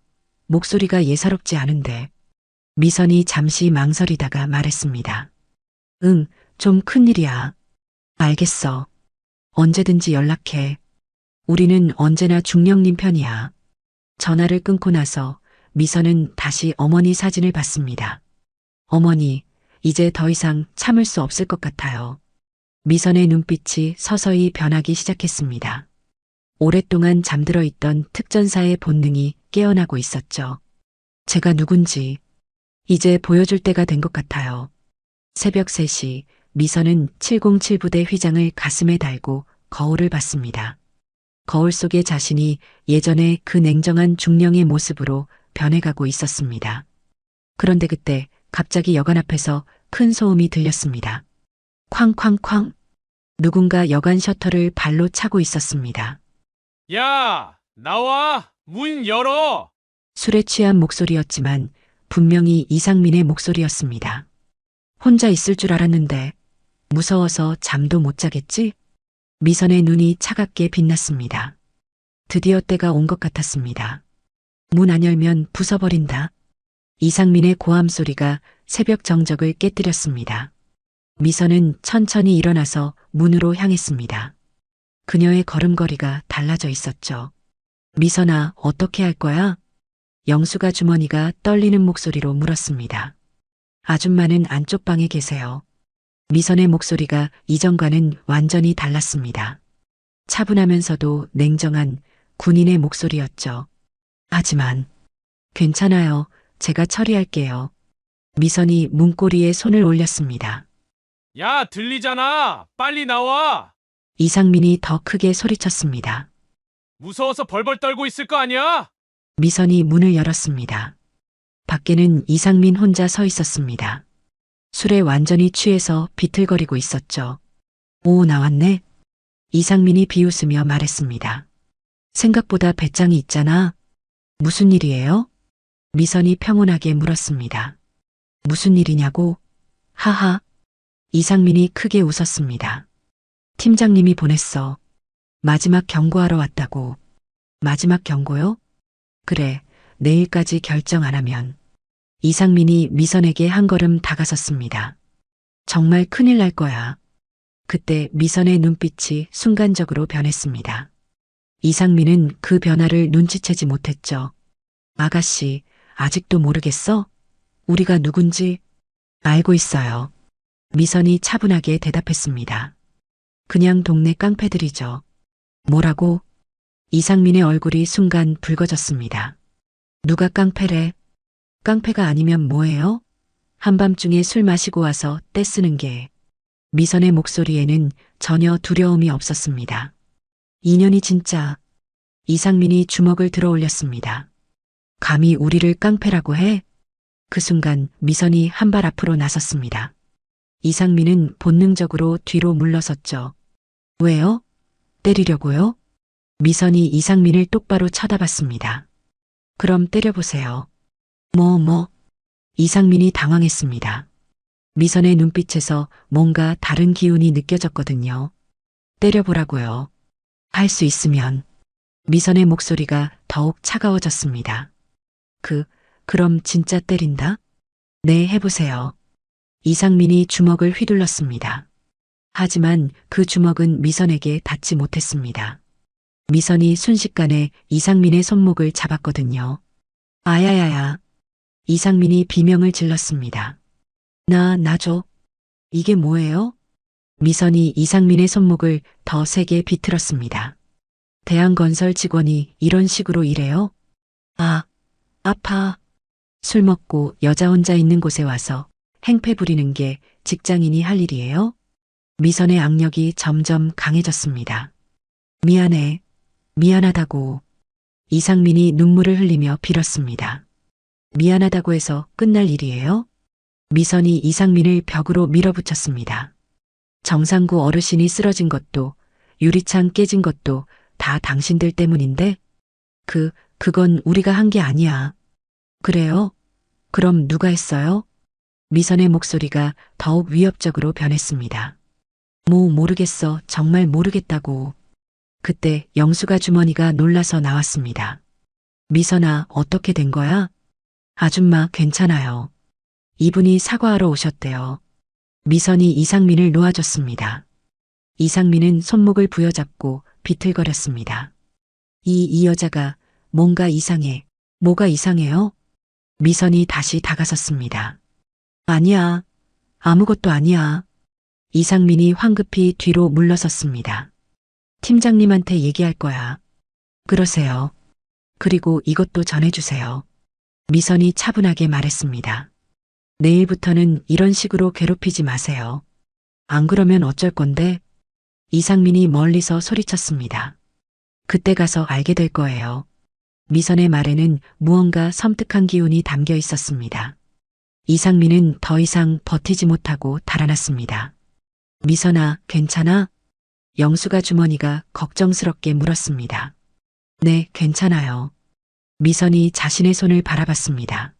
목소리가 예사롭지 않은데. 미선이 잠시 망설이다가 말했습니다. 응, 좀 큰일이야. 알겠어. 언제든지 연락해. 우리는 언제나 중령님 편이야. 전화를 끊고 나서 미선은 다시 어머니 사진을 봤습니다. 어머니, 이제 더 이상 참을 수 없을 것 같아요. 미선의 눈빛이 서서히 변하기 시작했습니다. 오랫동안 잠들어 있던 특전사의 본능이 깨어나고 있었죠. 제가 누군지 이제 보여줄 때가 된 것 같아요. 새벽 3시 미선은 707 부대 휘장을 가슴에 달고 거울을 봤습니다. 거울 속의 자신이 예전의 그 냉정한 중령의 모습으로 변해가고 있었습니다. 그런데 그때 갑자기 여관 앞에서 큰 소음이 들렸습니다. 쾅쾅쾅. 누군가 여관 셔터를 발로 차고 있었습니다. 야, 나와! 문 열어! 술에 취한 목소리였지만 분명히 이상민의 목소리였습니다. 혼자 있을 줄 알았는데 무서워서 잠도 못 자겠지? 미선의 눈이 차갑게 빛났습니다. 드디어 때가 온 것 같았습니다. 문 안 열면 부숴버린다. 이상민의 고함 소리가 새벽 정적을 깨뜨렸습니다. 미선은 천천히 일어나서 문으로 향했습니다. 그녀의 걸음걸이가 달라져 있었죠. 미선아, 어떻게 할 거야? 영수가 주머니가 떨리는 목소리로 물었습니다. 아줌마는 안쪽 방에 계세요. 미선의 목소리가 이전과는 완전히 달랐습니다. 차분하면서도 냉정한 군인의 목소리였죠. 하지만 괜찮아요. 제가 처리할게요. 미선이 문고리에 손을 올렸습니다. 야, 들리잖아! 빨리 나와! 이상민이 더 크게 소리쳤습니다. 무서워서 벌벌 떨고 있을 거 아니야? 미선이 문을 열었습니다. 밖에는 이상민 혼자 서 있었습니다. 술에 완전히 취해서 비틀거리고 있었죠. 오, 나왔네. 이상민이 비웃으며 말했습니다. 생각보다 배짱이 있잖아. 무슨 일이에요? 미선이 평온하게 물었습니다. 무슨 일이냐고? 하하. 이상민이 크게 웃었습니다. 팀장님이 보냈어. 마지막 경고하러 왔다고. 마지막 경고요? 그래, 내일까지 결정 안 하면. 이상민이 미선에게 한 걸음 다가섰습니다. 정말 큰일 날 거야. 그때 미선의 눈빛이 순간적으로 변했습니다. 이상민은 그 변화를 눈치채지 못했죠. 아가씨, 아직도 모르겠어? 우리가 누군지 알고 있어요. 미선이 차분하게 대답했습니다. 그냥 동네 깡패들이죠. 뭐라고? 이상민의 얼굴이 순간 붉어졌습니다. 누가 깡패래? 깡패가 아니면 뭐예요? 한밤중에 술 마시고 와서 떼쓰는 게. 미선의 목소리에는 전혀 두려움이 없었습니다. 인연이 진짜. 이상민이 주먹을 들어 올렸습니다. 감히 우리를 깡패라고 해? 그 순간 미선이 한 발 앞으로 나섰습니다. 이상민은 본능적으로 뒤로 물러섰죠. 왜요? 때리려고요? 미선이 이상민을 똑바로 쳐다봤습니다. 그럼 때려보세요. 뭐. 이상민이 당황했습니다. 미선의 눈빛에서 뭔가 다른 기운이 느껴졌거든요. 때려보라고요. 할 수 있으면. 미선의 목소리가 더욱 차가워졌습니다. 그럼 진짜 때린다? 네, 해보세요. 이상민이 주먹을 휘둘렀습니다. 하지만 그 주먹은 미선에게 닿지 못했습니다. 미선이 순식간에 이상민의 손목을 잡았거든요. 아야야야. 이상민이 비명을 질렀습니다. 나 줘. 이게 뭐예요? 미선이 이상민의 손목을 더 세게 비틀었습니다. 대한건설 직원이 이런 식으로 일해요? 아, 아파. 술 먹고 여자 혼자 있는 곳에 와서 행패 부리는 게 직장인이 할 일이에요? 미선의 악력이 점점 강해졌습니다. 미안해. 미안하다고. 이상민이 눈물을 흘리며 빌었습니다. 미안하다고 해서 끝날 일이에요? 미선이 이상민을 벽으로 밀어붙였습니다. 정상구 어르신이 쓰러진 것도, 유리창 깨진 것도 다 당신들 때문인데? 그건 우리가 한 게 아니야. 그래요? 그럼 누가 했어요? 미선의 목소리가 더욱 위협적으로 변했습니다. 모르겠어. 정말 모르겠다고. 그때 영수가 주머니가 놀라서 나왔습니다. 미선아, 어떻게 된 거야? 아줌마, 괜찮아요. 이분이 사과하러 오셨대요. 미선이 이상민을 놓아줬습니다. 이상민은 손목을 부여잡고 비틀거렸습니다. 이 여자가 뭔가 이상해. 뭐가 이상해요? 미선이 다시 다가섰습니다. 아니야. 아무것도 아니야. 이상민이 황급히 뒤로 물러섰습니다. 팀장님한테 얘기할 거야. 그러세요. 그리고 이것도 전해주세요. 미선이 차분하게 말했습니다. 내일부터는 이런 식으로 괴롭히지 마세요. 안 그러면 어쩔 건데? 이상민이 멀리서 소리쳤습니다. 그때 가서 알게 될 거예요. 미선의 말에는 무언가 섬뜩한 기운이 담겨 있었습니다. 이상민은 더 이상 버티지 못하고 달아났습니다. 미선아, 괜찮아? 영수가 주머니가 걱정스럽게 물었습니다. 네, 괜찮아요. 미선이 자신의 손을 바라봤습니다.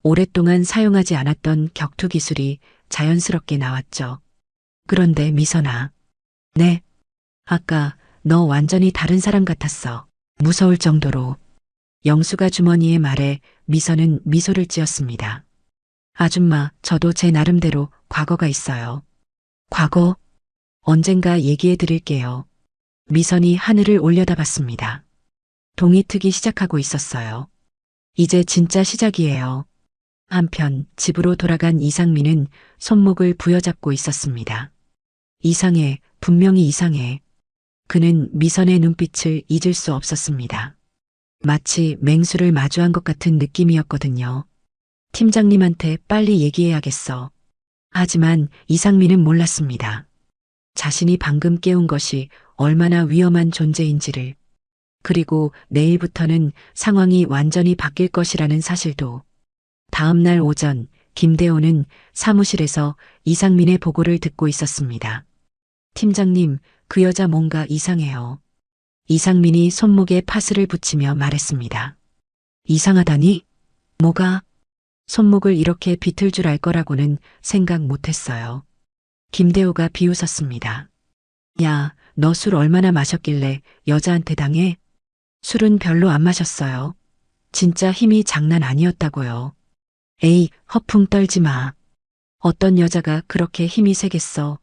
오랫동안 사용하지 않았던 격투 기술이 자연스럽게 나왔죠. 그런데 미선아. 네. 아까 너 완전히 다른 사람 같았어. 무서울 정도로. 영수가 주머니의 말에 미선은 미소를 지었습니다. 아줌마, 저도 제 나름대로 과거가 있어요. 과거? 언젠가 얘기해 드릴게요. 미선이 하늘을 올려다봤습니다. 동이 트기 시작하고 있었어요. 이제 진짜 시작이에요. 한편 집으로 돌아간 이상민은 손목을 부여잡고 있었습니다. 이상해, 분명히 이상해. 그는 미선의 눈빛을 잊을 수 없었습니다. 마치 맹수를 마주한 것 같은 느낌이었거든요. 팀장님한테 빨리 얘기해야겠어. 하지만 이상민은 몰랐습니다. 자신이 방금 깨운 것이 얼마나 위험한 존재인지를. 그리고 내일부터는 상황이 완전히 바뀔 것이라는 사실도. 다음 날 오전, 김대호는 사무실에서 이상민의 보고를 듣고 있었습니다. 팀장님, 그 여자 뭔가 이상해요. 이상민이 손목에 파스를 붙이며 말했습니다. 이상하다니? 뭐가? 손목을 이렇게 비틀 줄 알 거라고는 생각 못 했어요. 김대호가 비웃었습니다. 야, 너 술 얼마나 마셨길래 여자한테 당해? 술은 별로 안 마셨어요. 진짜 힘이 장난 아니었다고요. 에이, 허풍 떨지 마. 어떤 여자가 그렇게 힘이 세겠어.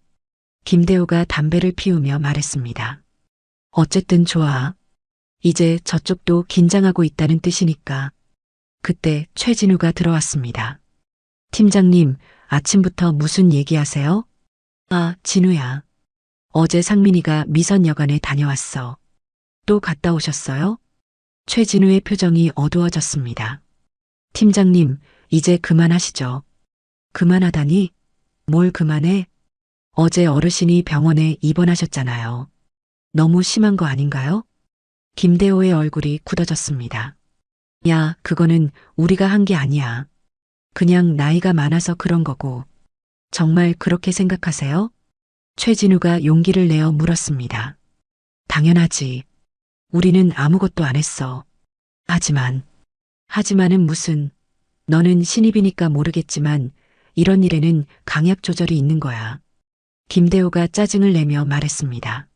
김대호가 담배를 피우며 말했습니다. 어쨌든 좋아. 이제 저쪽도 긴장하고 있다는 뜻이니까. 그때 최진우가 들어왔습니다. 팀장님, 아침부터 무슨 얘기하세요? 아, 진우야. 어제 상민이가 미선여관에 다녀왔어. 또 갔다 오셨어요? 최진우의 표정이 어두워졌습니다. 팀장님, 이제 그만하시죠. 그만하다니? 뭘 그만해? 어제 어르신이 병원에 입원하셨잖아요. 너무 심한 거 아닌가요? 김대호의 얼굴이 굳어졌습니다. 야, 그거는 우리가 한 게 아니야. 그냥 나이가 많아서 그런 거고. 정말 그렇게 생각하세요? 최진우가 용기를 내어 물었습니다. 당연하지. 우리는 아무것도 안 했어. 하지만은 무슨, 너는 신입이니까 모르겠지만 이런 일에는 강약 조절이 있는 거야. 김대호가 짜증을 내며 말했습니다.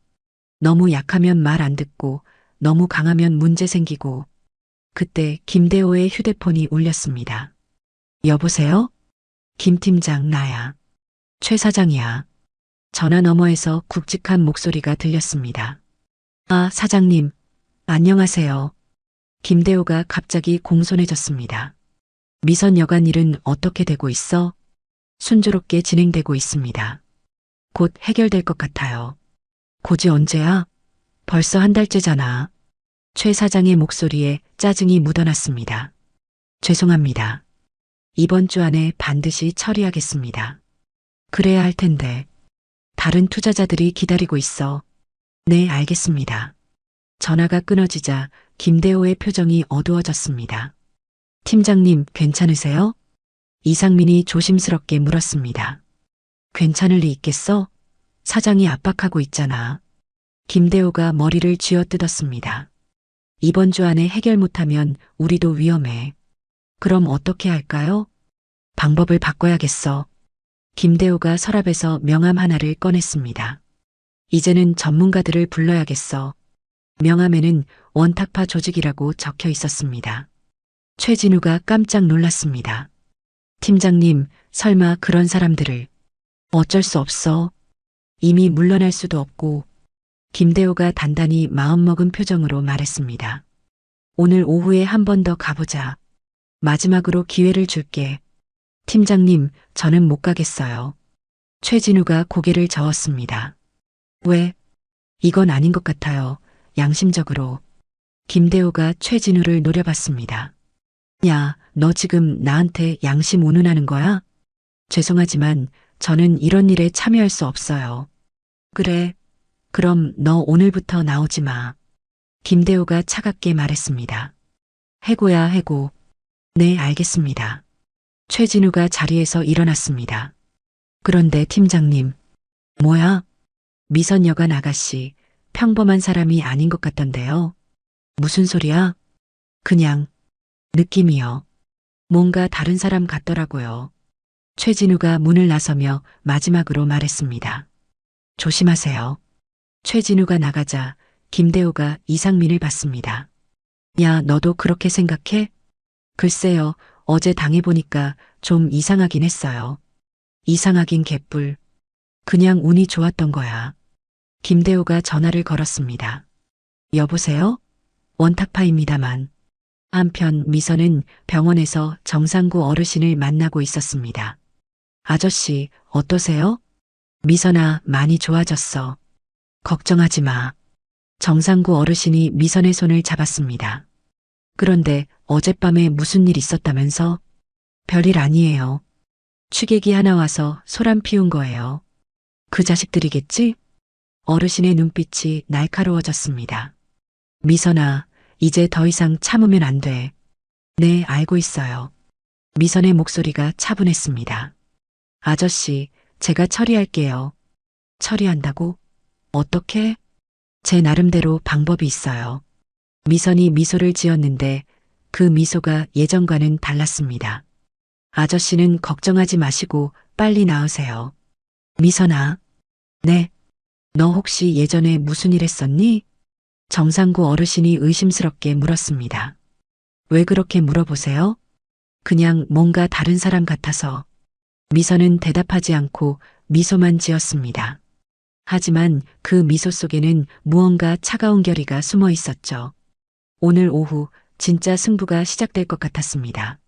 너무 약하면 말 안 듣고 너무 강하면 문제 생기고. 그때 김대호의 휴대폰이 울렸습니다. 여보세요? 김 팀장 나야. 최 사장이야. 전화 너머에서 굵직한 목소리가 들렸습니다. 아, 사장님. 안녕하세요. 김대호가 갑자기 공손해졌습니다. 미선 여관 일은 어떻게 되고 있어? 순조롭게 진행되고 있습니다. 곧 해결될 것 같아요. 곧이 언제야? 벌써 한 달째잖아. 최 사장의 목소리에 짜증이 묻어났습니다. 죄송합니다. 이번 주 안에 반드시 처리하겠습니다. 그래야 할 텐데. 다른 투자자들이 기다리고 있어. 네, 알겠습니다. 전화가 끊어지자 김대호의 표정이 어두워졌습니다. 팀장님, 괜찮으세요? 이상민이 조심스럽게 물었습니다. 괜찮을 리 있겠어? 사장이 압박하고 있잖아. 김대호가 머리를 쥐어뜯었습니다. 이번 주 안에 해결 못하면 우리도 위험해. 그럼 어떻게 할까요? 방법을 바꿔야겠어. 김대호가 서랍에서 명함 하나를 꺼냈습니다. 이제는 전문가들을 불러야겠어. 명함에는 원탁파 조직이라고 적혀 있었습니다. 최진우가 깜짝 놀랐습니다. 팀장님, 설마 그런 사람들을. 어쩔 수 없어. 이미 물러날 수도 없고. 김대호가 단단히 마음먹은 표정으로 말했습니다. 오늘 오후에 한 번 더 가보자. 마지막으로 기회를 줄게. 팀장님, 저는 못 가겠어요. 최진우가 고개를 저었습니다. 왜? 이건 아닌 것 같아요. 양심적으로. 김대호가 최진우를 노려봤습니다. 야, 너 지금 나한테 양심 운운하는 거야? 죄송하지만 저는 이런 일에 참여할 수 없어요. 그래. 그럼 너 오늘부터 나오지 마. 김대호가 차갑게 말했습니다. 해고야, 해고. 네, 알겠습니다. 최진우가 자리에서 일어났습니다. 그런데 팀장님. 뭐야? 미선여관 아가씨, 평범한 사람이 아닌 것 같던데요. 무슨 소리야? 그냥, 느낌이요. 뭔가 다른 사람 같더라고요. 최진우가 문을 나서며 마지막으로 말했습니다. 조심하세요. 최진우가 나가자 김대호가 이상민을 봤습니다. 야, 너도 그렇게 생각해? 글쎄요, 어제 당해보니까 좀 이상하긴 했어요. 이상하긴 개뿔. 그냥 운이 좋았던 거야. 김대호가 전화를 걸었습니다. 여보세요? 원탁파입니다만. 한편 미선은 병원에서 정상구 어르신을 만나고 있었습니다. 아저씨, 어떠세요? 미선아, 많이 좋아졌어. 걱정하지 마. 정상구 어르신이 미선의 손을 잡았습니다. 그런데 어젯밤에 무슨 일 있었다면서? 별일 아니에요. 취객이 하나 와서 소란 피운 거예요. 그 자식들이겠지? 어르신의 눈빛이 날카로워졌습니다. 미선아, 이제 더 이상 참으면 안 돼. 네, 알고 있어요. 미선의 목소리가 차분했습니다. 아저씨, 제가 처리할게요. 처리한다고? 어떻게? 제 나름대로 방법이 있어요. 미선이 미소를 지었는데 그 미소가 예전과는 달랐습니다. 아저씨는 걱정하지 마시고 빨리 나으세요. 미선아. 네. 너 혹시 예전에 무슨 일 했었니? 정상구 어르신이 의심스럽게 물었습니다. 왜 그렇게 물어보세요? 그냥 뭔가 다른 사람 같아서. 미선은 대답하지 않고 미소만 지었습니다. 하지만 그 미소 속에는 무언가 차가운 결의가 숨어 있었죠. 오늘 오후 진짜 승부가 시작될 것 같았습니다.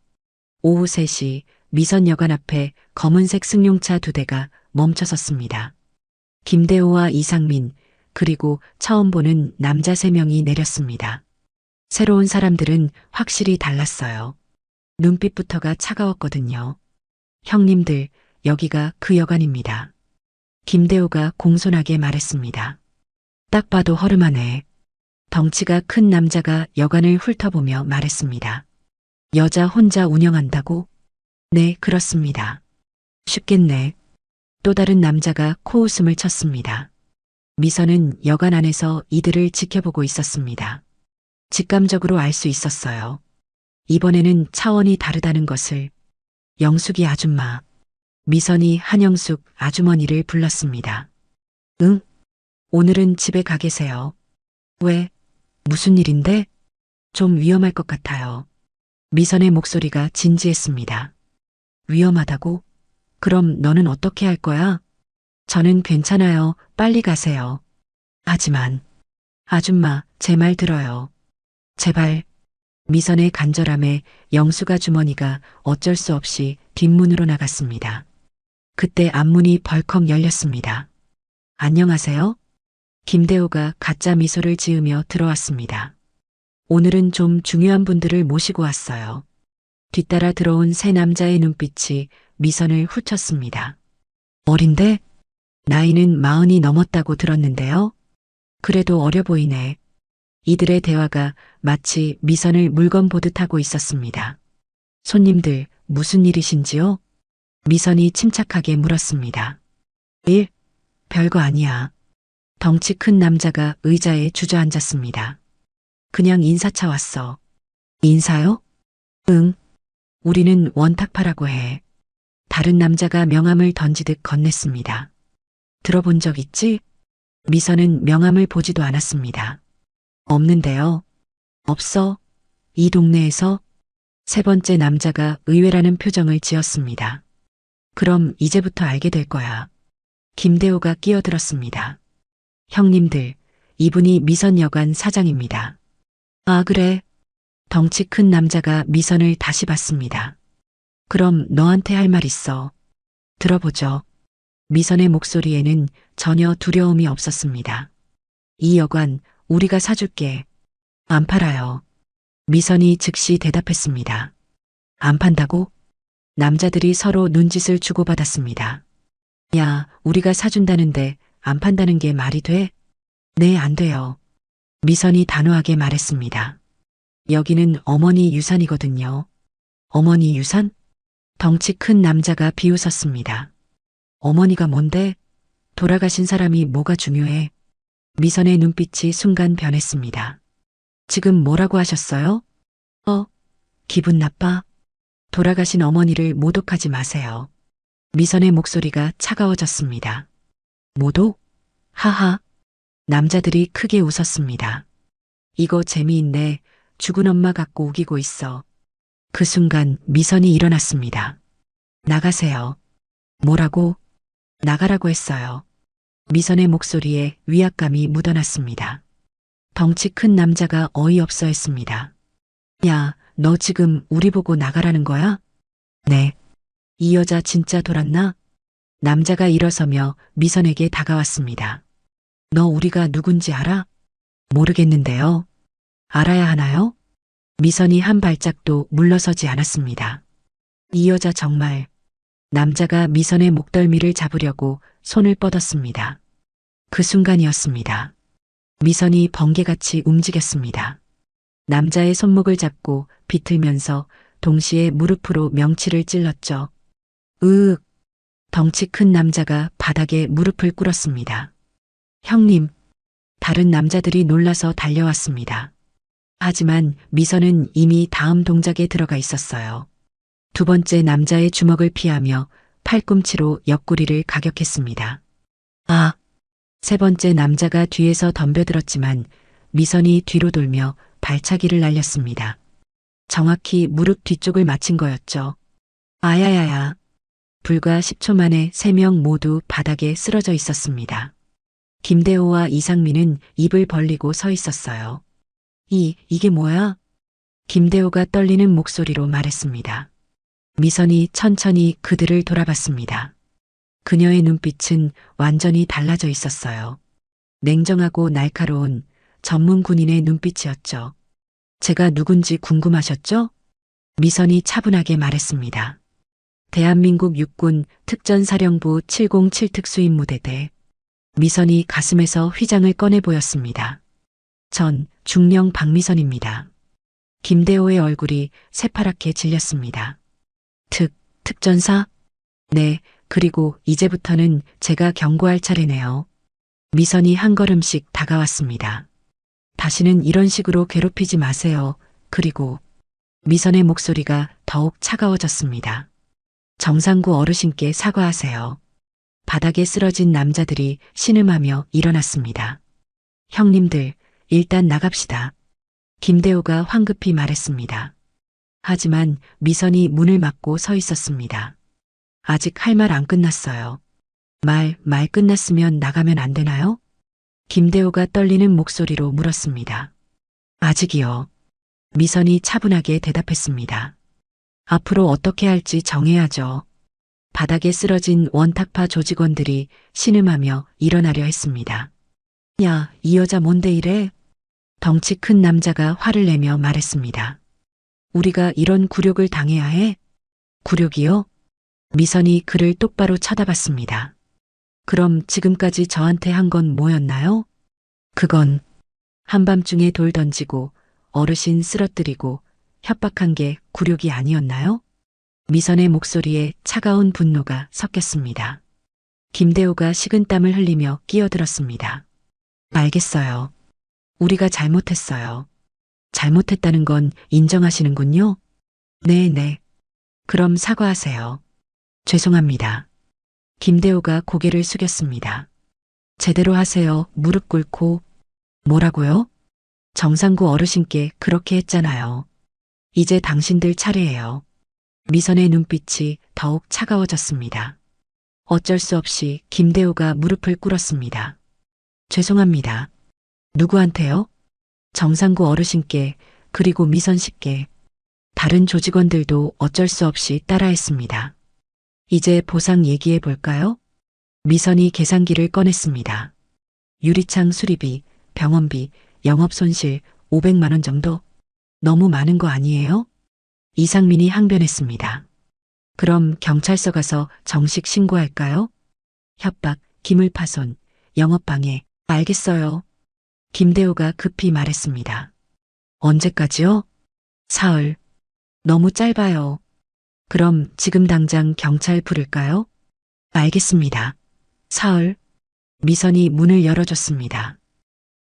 오후 3시 미선 여관 앞에 검은색 승용차 2대가 멈춰섰습니다. 김대호와 이상민, 그리고 처음 보는 남자 3명이 내렸습니다. 새로운 사람들은 확실히 달랐어요. 눈빛부터가 차가웠거든요. 형님들, 여기가 그 여관입니다. 김대호가 공손하게 말했습니다. 딱 봐도 허름하네. 덩치가 큰 남자가 여관을 훑어보며 말했습니다. 여자 혼자 운영한다고? 네, 그렇습니다. 쉽겠네. 또 다른 남자가 코웃음을 쳤습니다. 미선은 여관 안에서 이들을 지켜보고 있었습니다. 직감적으로 알 수 있었어요. 이번에는 차원이 다르다는 것을. 영숙이 아줌마. 미선이 한영숙 아주머니를 불렀습니다. 응? 오늘은 집에 가 계세요. 왜? 무슨 일인데? 좀 위험할 것 같아요. 미선의 목소리가 진지했습니다. 위험하다고? 그럼 너는 어떻게 할 거야? 저는 괜찮아요. 빨리 가세요. 하지만, 아줌마, 제 말 들어요. 제발. 미선의 간절함에 영숙 아주머니가 어쩔 수 없이 뒷문으로 나갔습니다. 그때 앞문이 벌컥 열렸습니다. 안녕하세요? 김대호가 가짜 미소를 지으며 들어왔습니다. 오늘은 좀 중요한 분들을 모시고 왔어요. 뒤따라 들어온 세 남자의 눈빛이 미선을 훑쳤습니다. 어린데? 나이는 40이 넘었다고 들었는데요. 그래도 어려 보이네. 이들의 대화가 마치 미선을 물건 보듯 하고 있었습니다. 손님들, 무슨 일이신지요? 미선이 침착하게 물었습니다. 일? 별거 아니야. 덩치 큰 남자가 의자에 주저앉았습니다. 그냥 인사차 왔어. 인사요? 응. 우리는 원탁파라고 해. 다른 남자가 명함을 던지듯 건넸습니다. 들어본 적 있지? 미선은 명함을 보지도 않았습니다. 없는데요. 없어. 이 동네에서? 세 번째 남자가 의외라는 표정을 지었습니다. 그럼 이제부터 알게 될 거야. 김대호가 끼어들었습니다. 형님들, 이분이 미선 여관 사장입니다. 아, 그래. 덩치 큰 남자가 미선을 다시 봤습니다. 그럼 너한테 할 말 있어. 들어보죠. 미선의 목소리에는 전혀 두려움이 없었습니다. 이 여관 우리가 사줄게. 안 팔아요. 미선이 즉시 대답했습니다. 안 판다고? 남자들이 서로 눈짓을 주고받았습니다. 야, 우리가 사준다는데 안 판다는 게 말이 돼? 네, 안 돼요. 미선이 단호하게 말했습니다. 여기는 어머니 유산이거든요. 어머니 유산? 덩치 큰 남자가 비웃었습니다. 어머니가 뭔데? 돌아가신 사람이 뭐가 중요해? 미선의 눈빛이 순간 변했습니다. 지금 뭐라고 하셨어요? 기분 나빠? 돌아가신 어머니를 모독하지 마세요. 미선의 목소리가 차가워졌습니다. 모독? 하하. 남자들이 크게 웃었습니다. 이거 재미있네. 죽은 엄마 갖고 우기고 있어. 그 순간 미선이 일어났습니다. 나가세요. 뭐라고? 나가라고 했어요. 미선의 목소리에 위압감이 묻어났습니다. 덩치 큰 남자가 어이없어 했습니다. 야, 너 지금 우리 보고 나가라는 거야? 네. 이 여자 진짜 돌았나? 남자가 일어서며 미선에게 다가왔습니다. 너 우리가 누군지 알아? 모르겠는데요. 알아야 하나요? 미선이 한 발짝도 물러서지 않았습니다. 이 여자 정말. 남자가 미선의 목덜미를 잡으려고 손을 뻗었습니다. 그 순간이었습니다. 미선이 번개같이 움직였습니다. 남자의 손목을 잡고 비틀면서 동시에 무릎으로 명치를 찔렀죠. 으윽! 덩치 큰 남자가 바닥에 무릎을 꿇었습니다. 형님! 다른 남자들이 놀라서 달려왔습니다. 하지만 미선은 이미 다음 동작에 들어가 있었어요. 두 번째 남자의 주먹을 피하며 팔꿈치로 옆구리를 가격했습니다. 아! 세 번째 남자가 뒤에서 덤벼들었지만 미선이 뒤로 돌며 발차기를 날렸습니다. 정확히 무릎 뒤쪽을 맞힌 거였죠. 아야야야. 불과 10초 만에 3명 모두 바닥에 쓰러져 있었습니다. 김대호와 이상민은 입을 벌리고 서 있었어요. 이게 뭐야? 김대호가 떨리는 목소리로 말했습니다. 미선이 천천히 그들을 돌아봤습니다. 그녀의 눈빛은 완전히 달라져 있었어요. 냉정하고 날카로운 전문 군인의 눈빛이었죠. 제가 누군지 궁금하셨죠? 미선이 차분하게 말했습니다. 대한민국 육군 특전사령부 707 특수임무대대. 미선이 가슴에서 휘장을 꺼내 보였습니다. 전 중령 박미선입니다. 김대호의 얼굴이 새파랗게 질렸습니다. 특전사? 네, 그리고 이제부터는 제가 경고할 차례네요. 미선이 한 걸음씩 다가왔습니다. 다시는 이런 식으로 괴롭히지 마세요. 그리고 미선의 목소리가 더욱 차가워졌습니다. 정상구 어르신께 사과하세요. 바닥에 쓰러진 남자들이 신음하며 일어났습니다. 형님들, 일단 나갑시다. 김대호가 황급히 말했습니다. 하지만 미선이 문을 막고 서 있었습니다. 아직 할 말 안 끝났어요. 말 끝났으면 나가면 안 되나요? 김대호가 떨리는 목소리로 물었습니다. 아직이요. 미선이 차분하게 대답했습니다. 앞으로 어떻게 할지 정해야죠. 바닥에 쓰러진 원탁파 조직원들이 신음하며 일어나려 했습니다. 야, 이 여자 뭔데 이래? 덩치 큰 남자가 화를 내며 말했습니다. 우리가 이런 굴욕을 당해야 해? 굴욕이요? 미선이 그를 똑바로 쳐다봤습니다. 그럼 지금까지 저한테 한 건 뭐였나요? 그건 한밤중에 돌 던지고 어르신 쓰러뜨리고 협박한 게 굴욕이 아니었나요? 미선의 목소리에 차가운 분노가 섞였습니다. 김대호가 식은땀을 흘리며 끼어들었습니다. 알겠어요. 우리가 잘못했어요. 잘못했다는 건 인정하시는군요? 네. 그럼 사과하세요. 죄송합니다. 김대호가 고개를 숙였습니다. 제대로 하세요. 무릎 꿇고. 뭐라고요? 정상구 어르신께 그렇게 했잖아요. 이제 당신들 차례예요. 미선의 눈빛이 더욱 차가워졌습니다. 어쩔 수 없이 김대호가 무릎을 꿇었습니다. 죄송합니다. 누구한테요? 정상구 어르신께, 그리고 미선 씨께. 다른 조직원들도 어쩔 수 없이 따라했습니다. 이제 보상 얘기해 볼까요? 미선이 계산기를 꺼냈습니다. 유리창 수리비, 병원비, 영업손실 500만 원 정도? 너무 많은 거 아니에요? 이상민이 항변했습니다. 그럼 경찰서 가서 정식 신고할까요? 협박, 기물파손, 영업방해. 알겠어요. 김대호가 급히 말했습니다. 언제까지요? 사흘. 너무 짧아요. 그럼 지금 당장 경찰 부를까요? 알겠습니다. 사흘. 미선이 문을 열어줬습니다.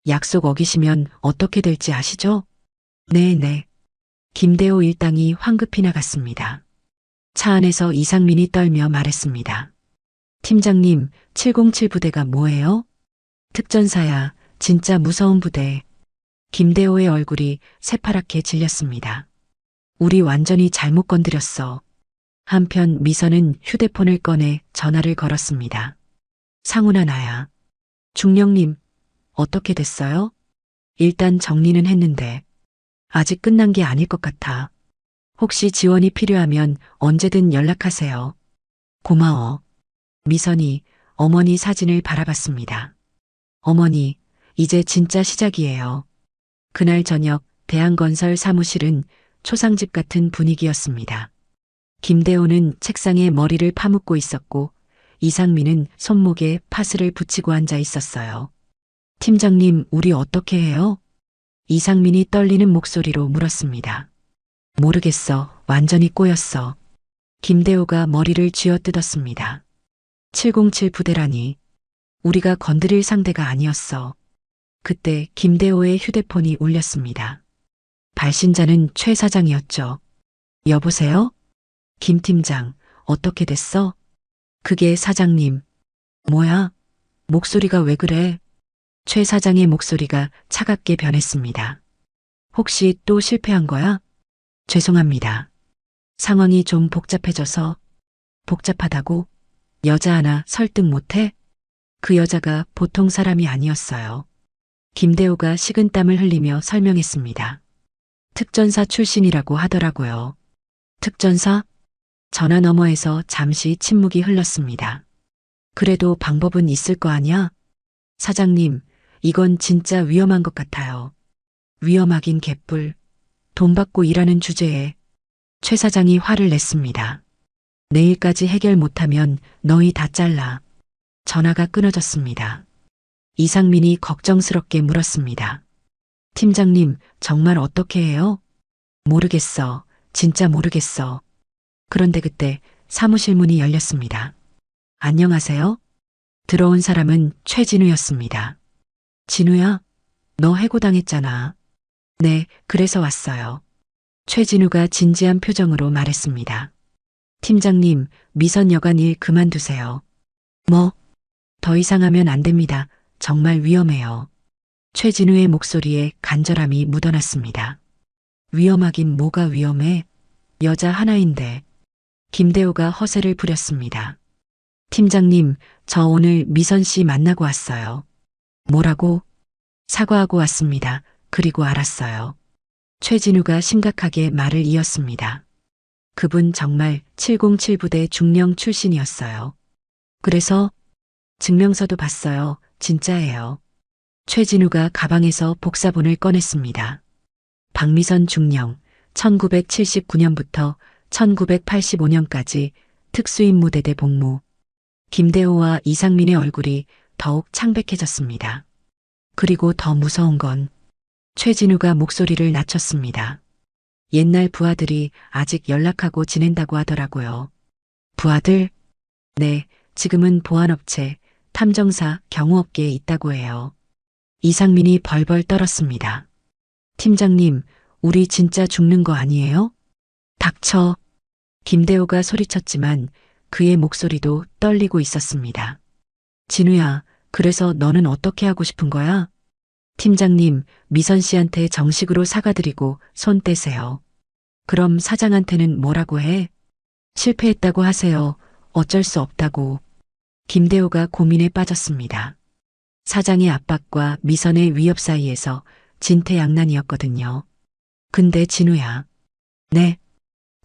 약속 어기시면 어떻게 될지 아시죠? 네. 김대호 일당이 황급히 나갔습니다. 차 안에서 이상민이 떨며 말했습니다. 팀장님, 707 부대가 뭐예요? 특전사야, 진짜 무서운 부대. 김대호의 얼굴이 새파랗게 질렸습니다. 우리 완전히 잘못 건드렸어. 한편 미선은 휴대폰을 꺼내 전화를 걸었습니다. 상훈아 나야. 중령님, 어떻게 됐어요? 일단 정리는 했는데 아직 끝난 게 아닐 것 같아. 혹시 지원이 필요하면 언제든 연락하세요. 고마워. 미선이 어머니 사진을 바라봤습니다. 어머니, 이제 진짜 시작이에요. 그날 저녁 대한건설 사무실은 초상집 같은 분위기였습니다. 김대호는 책상에 머리를 파묻고 있었고 이상민은 손목에 파스를 붙이고 앉아 있었어요. 팀장님, 우리 어떻게 해요? 이상민이 떨리는 목소리로 물었습니다. 모르겠어. 완전히 꼬였어. 김대호가 머리를 쥐어뜯었습니다. 707 부대라니. 우리가 건드릴 상대가 아니었어. 그때 김대호의 휴대폰이 울렸습니다. 발신자는 최 사장이었죠. 여보세요? 김 팀장, 어떻게 됐어? 그게 사장님. 뭐야? 목소리가 왜 그래? 최 사장의 목소리가 차갑게 변했습니다. 혹시 또 실패한 거야? 죄송합니다. 상황이 좀 복잡해져서. 복잡하다고? 여자 하나 설득 못해? 그 여자가 보통 사람이 아니었어요. 김대호가 식은땀을 흘리며 설명했습니다. 특전사 출신이라고 하더라고요. 특전사? 전화 너머에서 잠시 침묵이 흘렀습니다. 그래도 방법은 있을 거 아니야? 사장님, 이건 진짜 위험한 것 같아요. 위험하긴 개뿔. 돈 받고 일하는 주제에. 최 사장이 화를 냈습니다. 내일까지 해결 못하면 너희 다 잘라. 전화가 끊어졌습니다. 이상민이 걱정스럽게 물었습니다. 팀장님, 정말 어떻게 해요? 모르겠어. 진짜 모르겠어. 그런데 그때 사무실 문이 열렸습니다. 안녕하세요? 들어온 사람은 최진우였습니다. 진우야, 너 해고당했잖아. 네, 그래서 왔어요. 최진우가 진지한 표정으로 말했습니다. 팀장님, 미선 여관 일 그만두세요. 뭐? 더 이상 하면 안 됩니다. 정말 위험해요. 최진우의 목소리에 간절함이 묻어났습니다. 위험하긴 뭐가 위험해? 여자 하나인데. 김대호가 허세를 부렸습니다. 팀장님, 저 오늘 미선 씨 만나고 왔어요. 뭐라고? 사과하고 왔습니다. 그리고 알았어요. 최진우가 심각하게 말을 이었습니다. 그분 정말 707 부대 중령 출신이었어요. 그래서 증명서도 봤어요. 진짜예요. 최진우가 가방에서 복사본을 꺼냈습니다. 박미선 중령, 1979년부터 1985년까지 특수임무대대 복무. 김대호와 이상민의 얼굴이 더욱 창백해졌습니다. 그리고 더 무서운 건 최진우가 목소리를 낮췄습니다. 옛날 부하들이 아직 연락하고 지낸다고 하더라고요. 부하들? 네, 지금은 보안업체, 탐정사, 경호업계에 있다고 해요. 이상민이 벌벌 떨었습니다. 팀장님, 우리 진짜 죽는 거 아니에요? 닥쳐. 김대호가 소리쳤지만 그의 목소리도 떨리고 있었습니다. 진우야, 그래서 너는 어떻게 하고 싶은 거야? 팀장님, 미선 씨한테 정식으로 사과드리고 손 떼세요. 그럼 사장한테는 뭐라고 해? 실패했다고 하세요. 어쩔 수 없다고. 김대호가 고민에 빠졌습니다. 사장의 압박과 미선의 위협 사이에서 진퇴양난이었거든요. 근데 진우야. 네.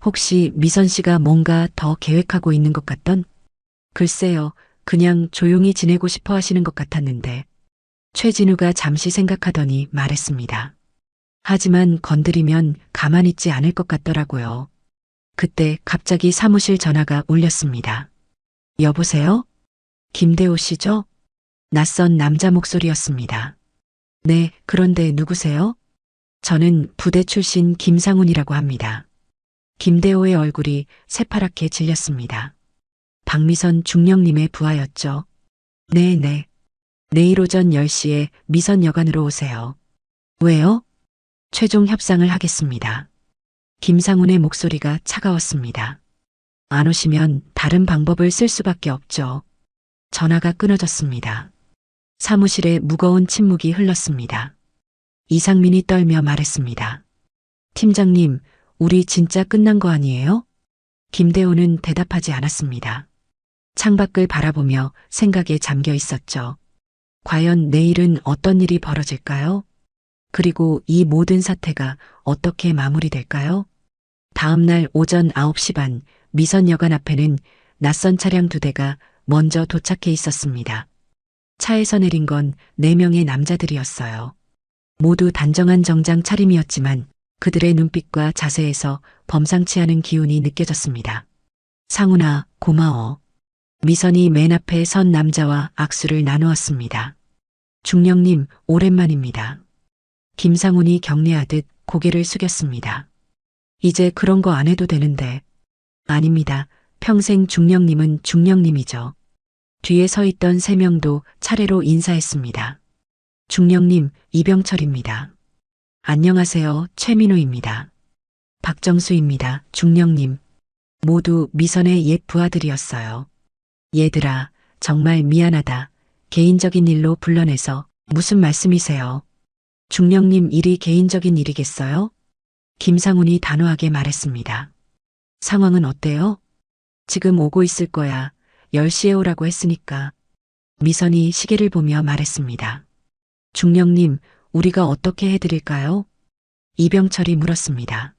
혹시 미선 씨가 뭔가 더 계획하고 있는 것 같던? 글쎄요. 그냥 조용히 지내고 싶어 하시는 것 같았는데. 최진우가 잠시 생각하더니 말했습니다. 하지만 건드리면 가만히 있지 않을 것 같더라고요. 그때 갑자기 사무실 전화가 울렸습니다. 여보세요? 김대호 씨죠? 낯선 남자 목소리였습니다. 네, 그런데 누구세요? 저는 부대 출신 김상훈이라고 합니다. 김대호의 얼굴이 새파랗게 질렸습니다. 박미선 중령님의 부하였죠. 네네. 내일 오전 10시에 미선 여관으로 오세요. 왜요? 최종 협상을 하겠습니다. 김상훈의 목소리가 차가웠습니다. 안 오시면 다른 방법을 쓸 수밖에 없죠. 전화가 끊어졌습니다. 사무실에 무거운 침묵이 흘렀습니다. 이상민이 떨며 말했습니다. 팀장님, 우리 진짜 끝난 거 아니에요? 김대호는 대답하지 않았습니다. 창밖을 바라보며 생각에 잠겨 있었죠. 과연 내일은 어떤 일이 벌어질까요? 그리고 이 모든 사태가 어떻게 마무리될까요? 다음 날 오전 9시 반 미선 여관 앞에는 낯선 차량 2대가 먼저 도착해 있었습니다. 차에서 내린 건 4명의 남자들이었어요. 모두 단정한 정장 차림이었지만 그들의 눈빛과 자세에서 범상치 않은 기운이 느껴졌습니다. 상훈아, 고마워. 미선이 맨 앞에 선 남자와 악수를 나누었습니다. 중령님, 오랜만입니다. 김상훈이 격려하듯 고개를 숙였습니다. 이제 그런 거 안 해도 되는데. 아닙니다. 평생 중령님은 중령님이죠. 뒤에 서 있던 세 명도 차례로 인사했습니다. 중령님, 이병철입니다. 안녕하세요. 최민호입니다. 박정수입니다. 중령님. 모두 미선의 옛 부하들이었어요. 얘들아, 정말 미안하다. 개인적인 일로 불러내서 무슨 말씀이세요? 중령님 일이 개인적인 일이겠어요? 김상훈이 단호하게 말했습니다. 상황은 어때요? 지금 오고 있을 거야. 10시에 오라고 했으니까. 미선이 시계를 보며 말했습니다. 중령님, 우리가 어떻게 해드릴까요? 이병철이 물었습니다.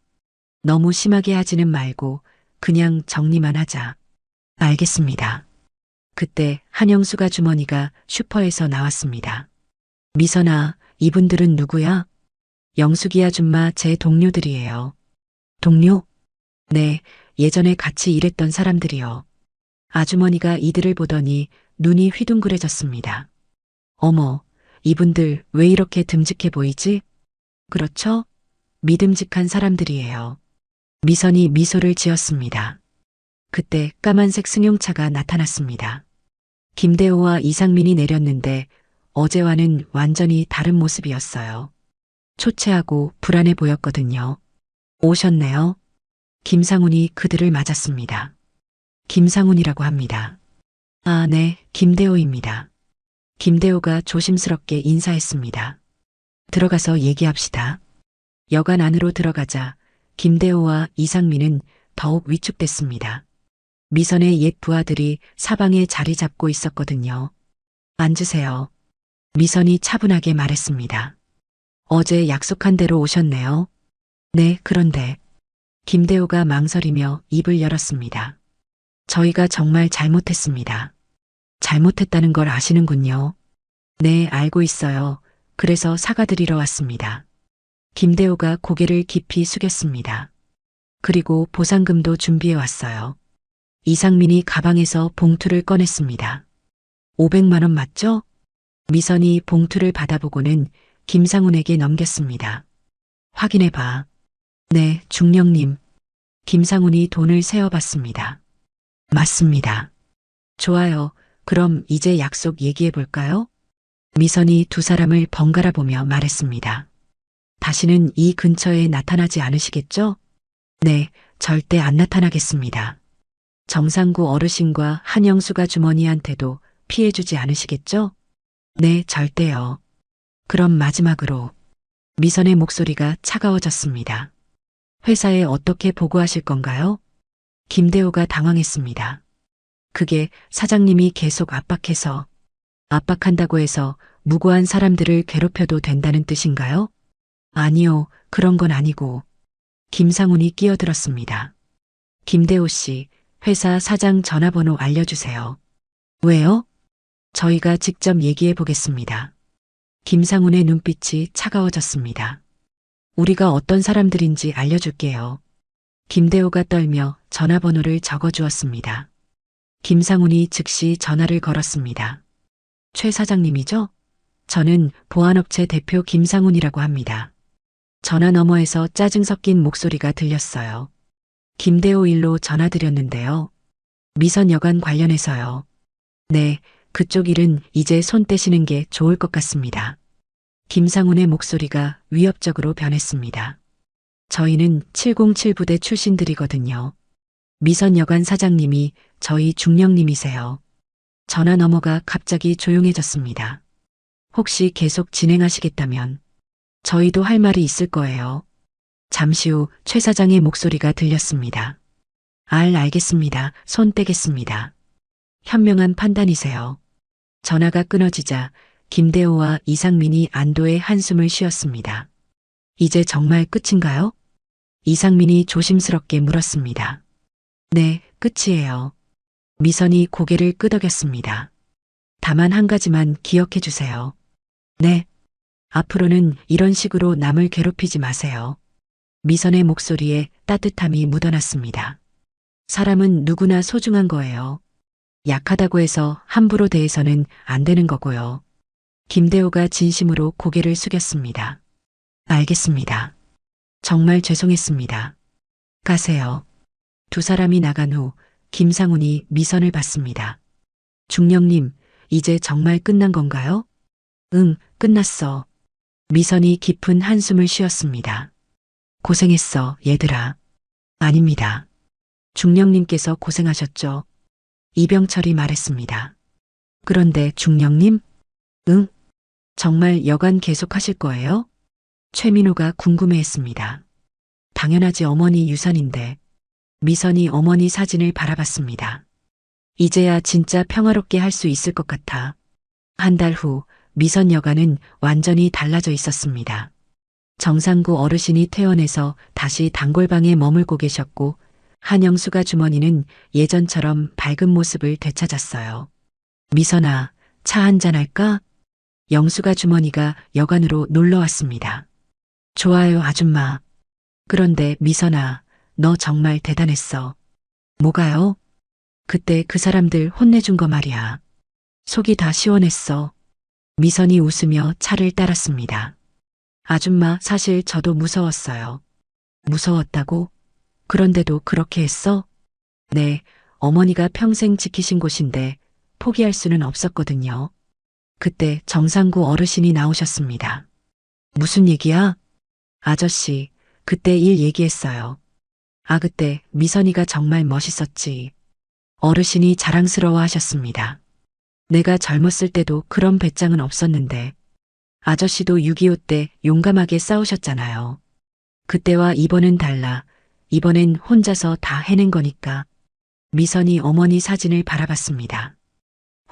너무 심하게 하지는 말고 그냥 정리만 하자. 알겠습니다. 그때 한영수가 주머니가 슈퍼에서 나왔습니다. 미선아, 이분들은 누구야? 영숙이 아줌마 제 동료들이에요. 동료? 네, 예전에 같이 일했던 사람들이요. 아주머니가 이들을 보더니 눈이 휘둥그레졌습니다. 어머, 이분들 왜 이렇게 듬직해 보이지? 그렇죠? 믿음직한 사람들이에요. 미선이 미소를 지었습니다. 그때 까만색 승용차가 나타났습니다. 김대호와 이상민이 내렸는데 어제와는 완전히 다른 모습이었어요. 초췌하고 불안해 보였거든요. 오셨네요. 김상훈이 그들을 맞았습니다. 김상훈이라고 합니다. 아, 네, 김대호입니다. 김대호가 조심스럽게 인사했습니다. 들어가서 얘기합시다. 여관 안으로 들어가자 김대호와 이상민은 더욱 위축됐습니다. 미선의 옛 부하들이 사방에 자리 잡고 있었거든요. 앉으세요. 미선이 차분하게 말했습니다. 어제 약속한 대로 오셨네요. 네, 그런데 김대호가 망설이며 입을 열었습니다. 저희가 정말 잘못했습니다. 잘못했다는 걸 아시는군요. 네, 알고 있어요. 그래서 사과드리러 왔습니다. 김대호가 고개를 깊이 숙였습니다. 그리고 보상금도 준비해 왔어요. 이상민이 가방에서 봉투를 꺼냈습니다. 500만 원 맞죠? 미선이 봉투를 받아보고는 김상훈에게 넘겼습니다. 확인해봐. 네, 중령님. 김상훈이 돈을 세어봤습니다. 맞습니다. 좋아요. 그럼 이제 약속 얘기해볼까요? 미선이 두 사람을 번갈아 보며 말했습니다. 다시는 이 근처에 나타나지 않으시겠죠? 네, 절대 안 나타나겠습니다. 정상구 어르신과 한영수가 주머니한테도 피해주지 않으시겠죠? 네, 절대요. 그럼 마지막으로 미선의 목소리가 차가워졌습니다. 회사에 어떻게 보고하실 건가요? 김대호가 당황했습니다. 그게 사장님이 계속 압박한다고 해서 무고한 사람들을 괴롭혀도 된다는 뜻인가요? 아니요, 그런 건 아니고. 김상훈이 끼어들었습니다. 김대호 씨, 회사 사장 전화번호 알려주세요. 왜요? 저희가 직접 얘기해 보겠습니다. 김상훈의 눈빛이 차가워졌습니다. 우리가 어떤 사람들인지 알려줄게요. 김대호가 떨며 전화번호를 적어주었습니다. 김상훈이 즉시 전화를 걸었습니다. 최 사장님이죠? 저는 보안업체 대표 김상훈이라고 합니다. 전화 너머에서 짜증 섞인 목소리가 들렸어요. 김대호 일로 전화드렸는데요. 미선 여관 관련해서요. 네, 그쪽 일은 이제 손 떼시는 게 좋을 것 같습니다. 김상훈의 목소리가 위협적으로 변했습니다. 저희는 707 부대 출신들이거든요. 미선 여관 사장님이 저희 중령님이세요. 전화 너머가 갑자기 조용해졌습니다. 혹시 계속 진행하시겠다면 저희도 할 말이 있을 거예요. 잠시 후 최 사장의 목소리가 들렸습니다. 알겠습니다. 손 떼겠습니다. 현명한 판단이세요. 전화가 끊어지자 김대호와 이상민이 안도의 한숨을 쉬었습니다. 이제 정말 끝인가요? 이상민이 조심스럽게 물었습니다. 네, 끝이에요. 미선이 고개를 끄덕였습니다. 다만 한 가지만 기억해 주세요. 네. 앞으로는 이런 식으로 남을 괴롭히지 마세요. 미선의 목소리에 따뜻함이 묻어났습니다. 사람은 누구나 소중한 거예요. 약하다고 해서 함부로 대해서는 안 되는 거고요. 김대호가 진심으로 고개를 숙였습니다. 알겠습니다. 정말 죄송했습니다. 가세요. 두 사람이 나간 후 김상훈이 미선을 봤습니다. 중령님, 이제 정말 끝난 건가요? 응, 끝났어. 미선이 깊은 한숨을 쉬었습니다. 고생했어, 얘들아. 아닙니다. 중령님께서 고생하셨죠. 이병철이 말했습니다. 그런데 중령님? 응? 정말 여관 계속하실 거예요? 최민호가 궁금해했습니다. 당연하지, 어머니 유산인데. 미선이 어머니 사진을 바라봤습니다. 이제야 진짜 평화롭게 할 수 있을 것 같아. 한 달 후 미선 여관은 완전히 달라져 있었습니다. 정상구 어르신이 퇴원해서 다시 단골방에 머물고 계셨고 한영수가 주머니는 예전처럼 밝은 모습을 되찾았어요. 미선아, 차 한잔 할까? 영수가 주머니가 여관으로 놀러 왔습니다. 좋아요, 아줌마. 그런데 미선아, 너 정말 대단했어. 뭐가요? 그때 그 사람들 혼내준 거 말이야. 속이 다 시원했어. 미선이 웃으며 차를 따랐습니다. 아줌마, 사실 저도 무서웠어요. 무서웠다고? 그런데도 그렇게 했어? 네, 어머니가 평생 지키신 곳인데 포기할 수는 없었거든요. 그때 정상구 어르신이 나오셨습니다. 무슨 얘기야? 아저씨, 그때 일 얘기했어요. 아, 그때 미선이가 정말 멋있었지. 어르신이 자랑스러워 하셨습니다. 내가 젊었을 때도 그런 배짱은 없었는데 아저씨도 6.25 때 용감하게 싸우셨잖아요. 그때와 이번은 달라. 이번엔 혼자서 다 해낸 거니까. 미선이 어머니 사진을 바라봤습니다.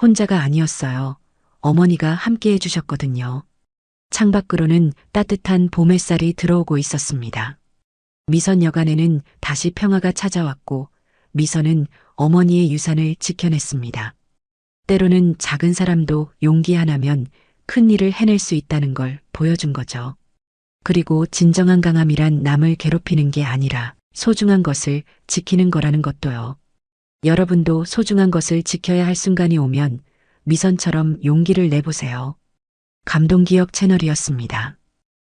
혼자가 아니었어요. 어머니가 함께 해주셨거든요. 창밖으로는 따뜻한 봄 햇살이 들어오고 있었습니다. 미선 여관에는 다시 평화가 찾아왔고 미선은 어머니의 유산을 지켜냈습니다. 때로는 작은 사람도 용기 하나면 큰 일을 해낼 수 있다는 걸 보여준 거죠. 그리고 진정한 강함이란 남을 괴롭히는 게 아니라 소중한 것을 지키는 거라는 것도요. 여러분도 소중한 것을 지켜야 할 순간이 오면 미선처럼 용기를 내보세요. 감동기억 채널이었습니다.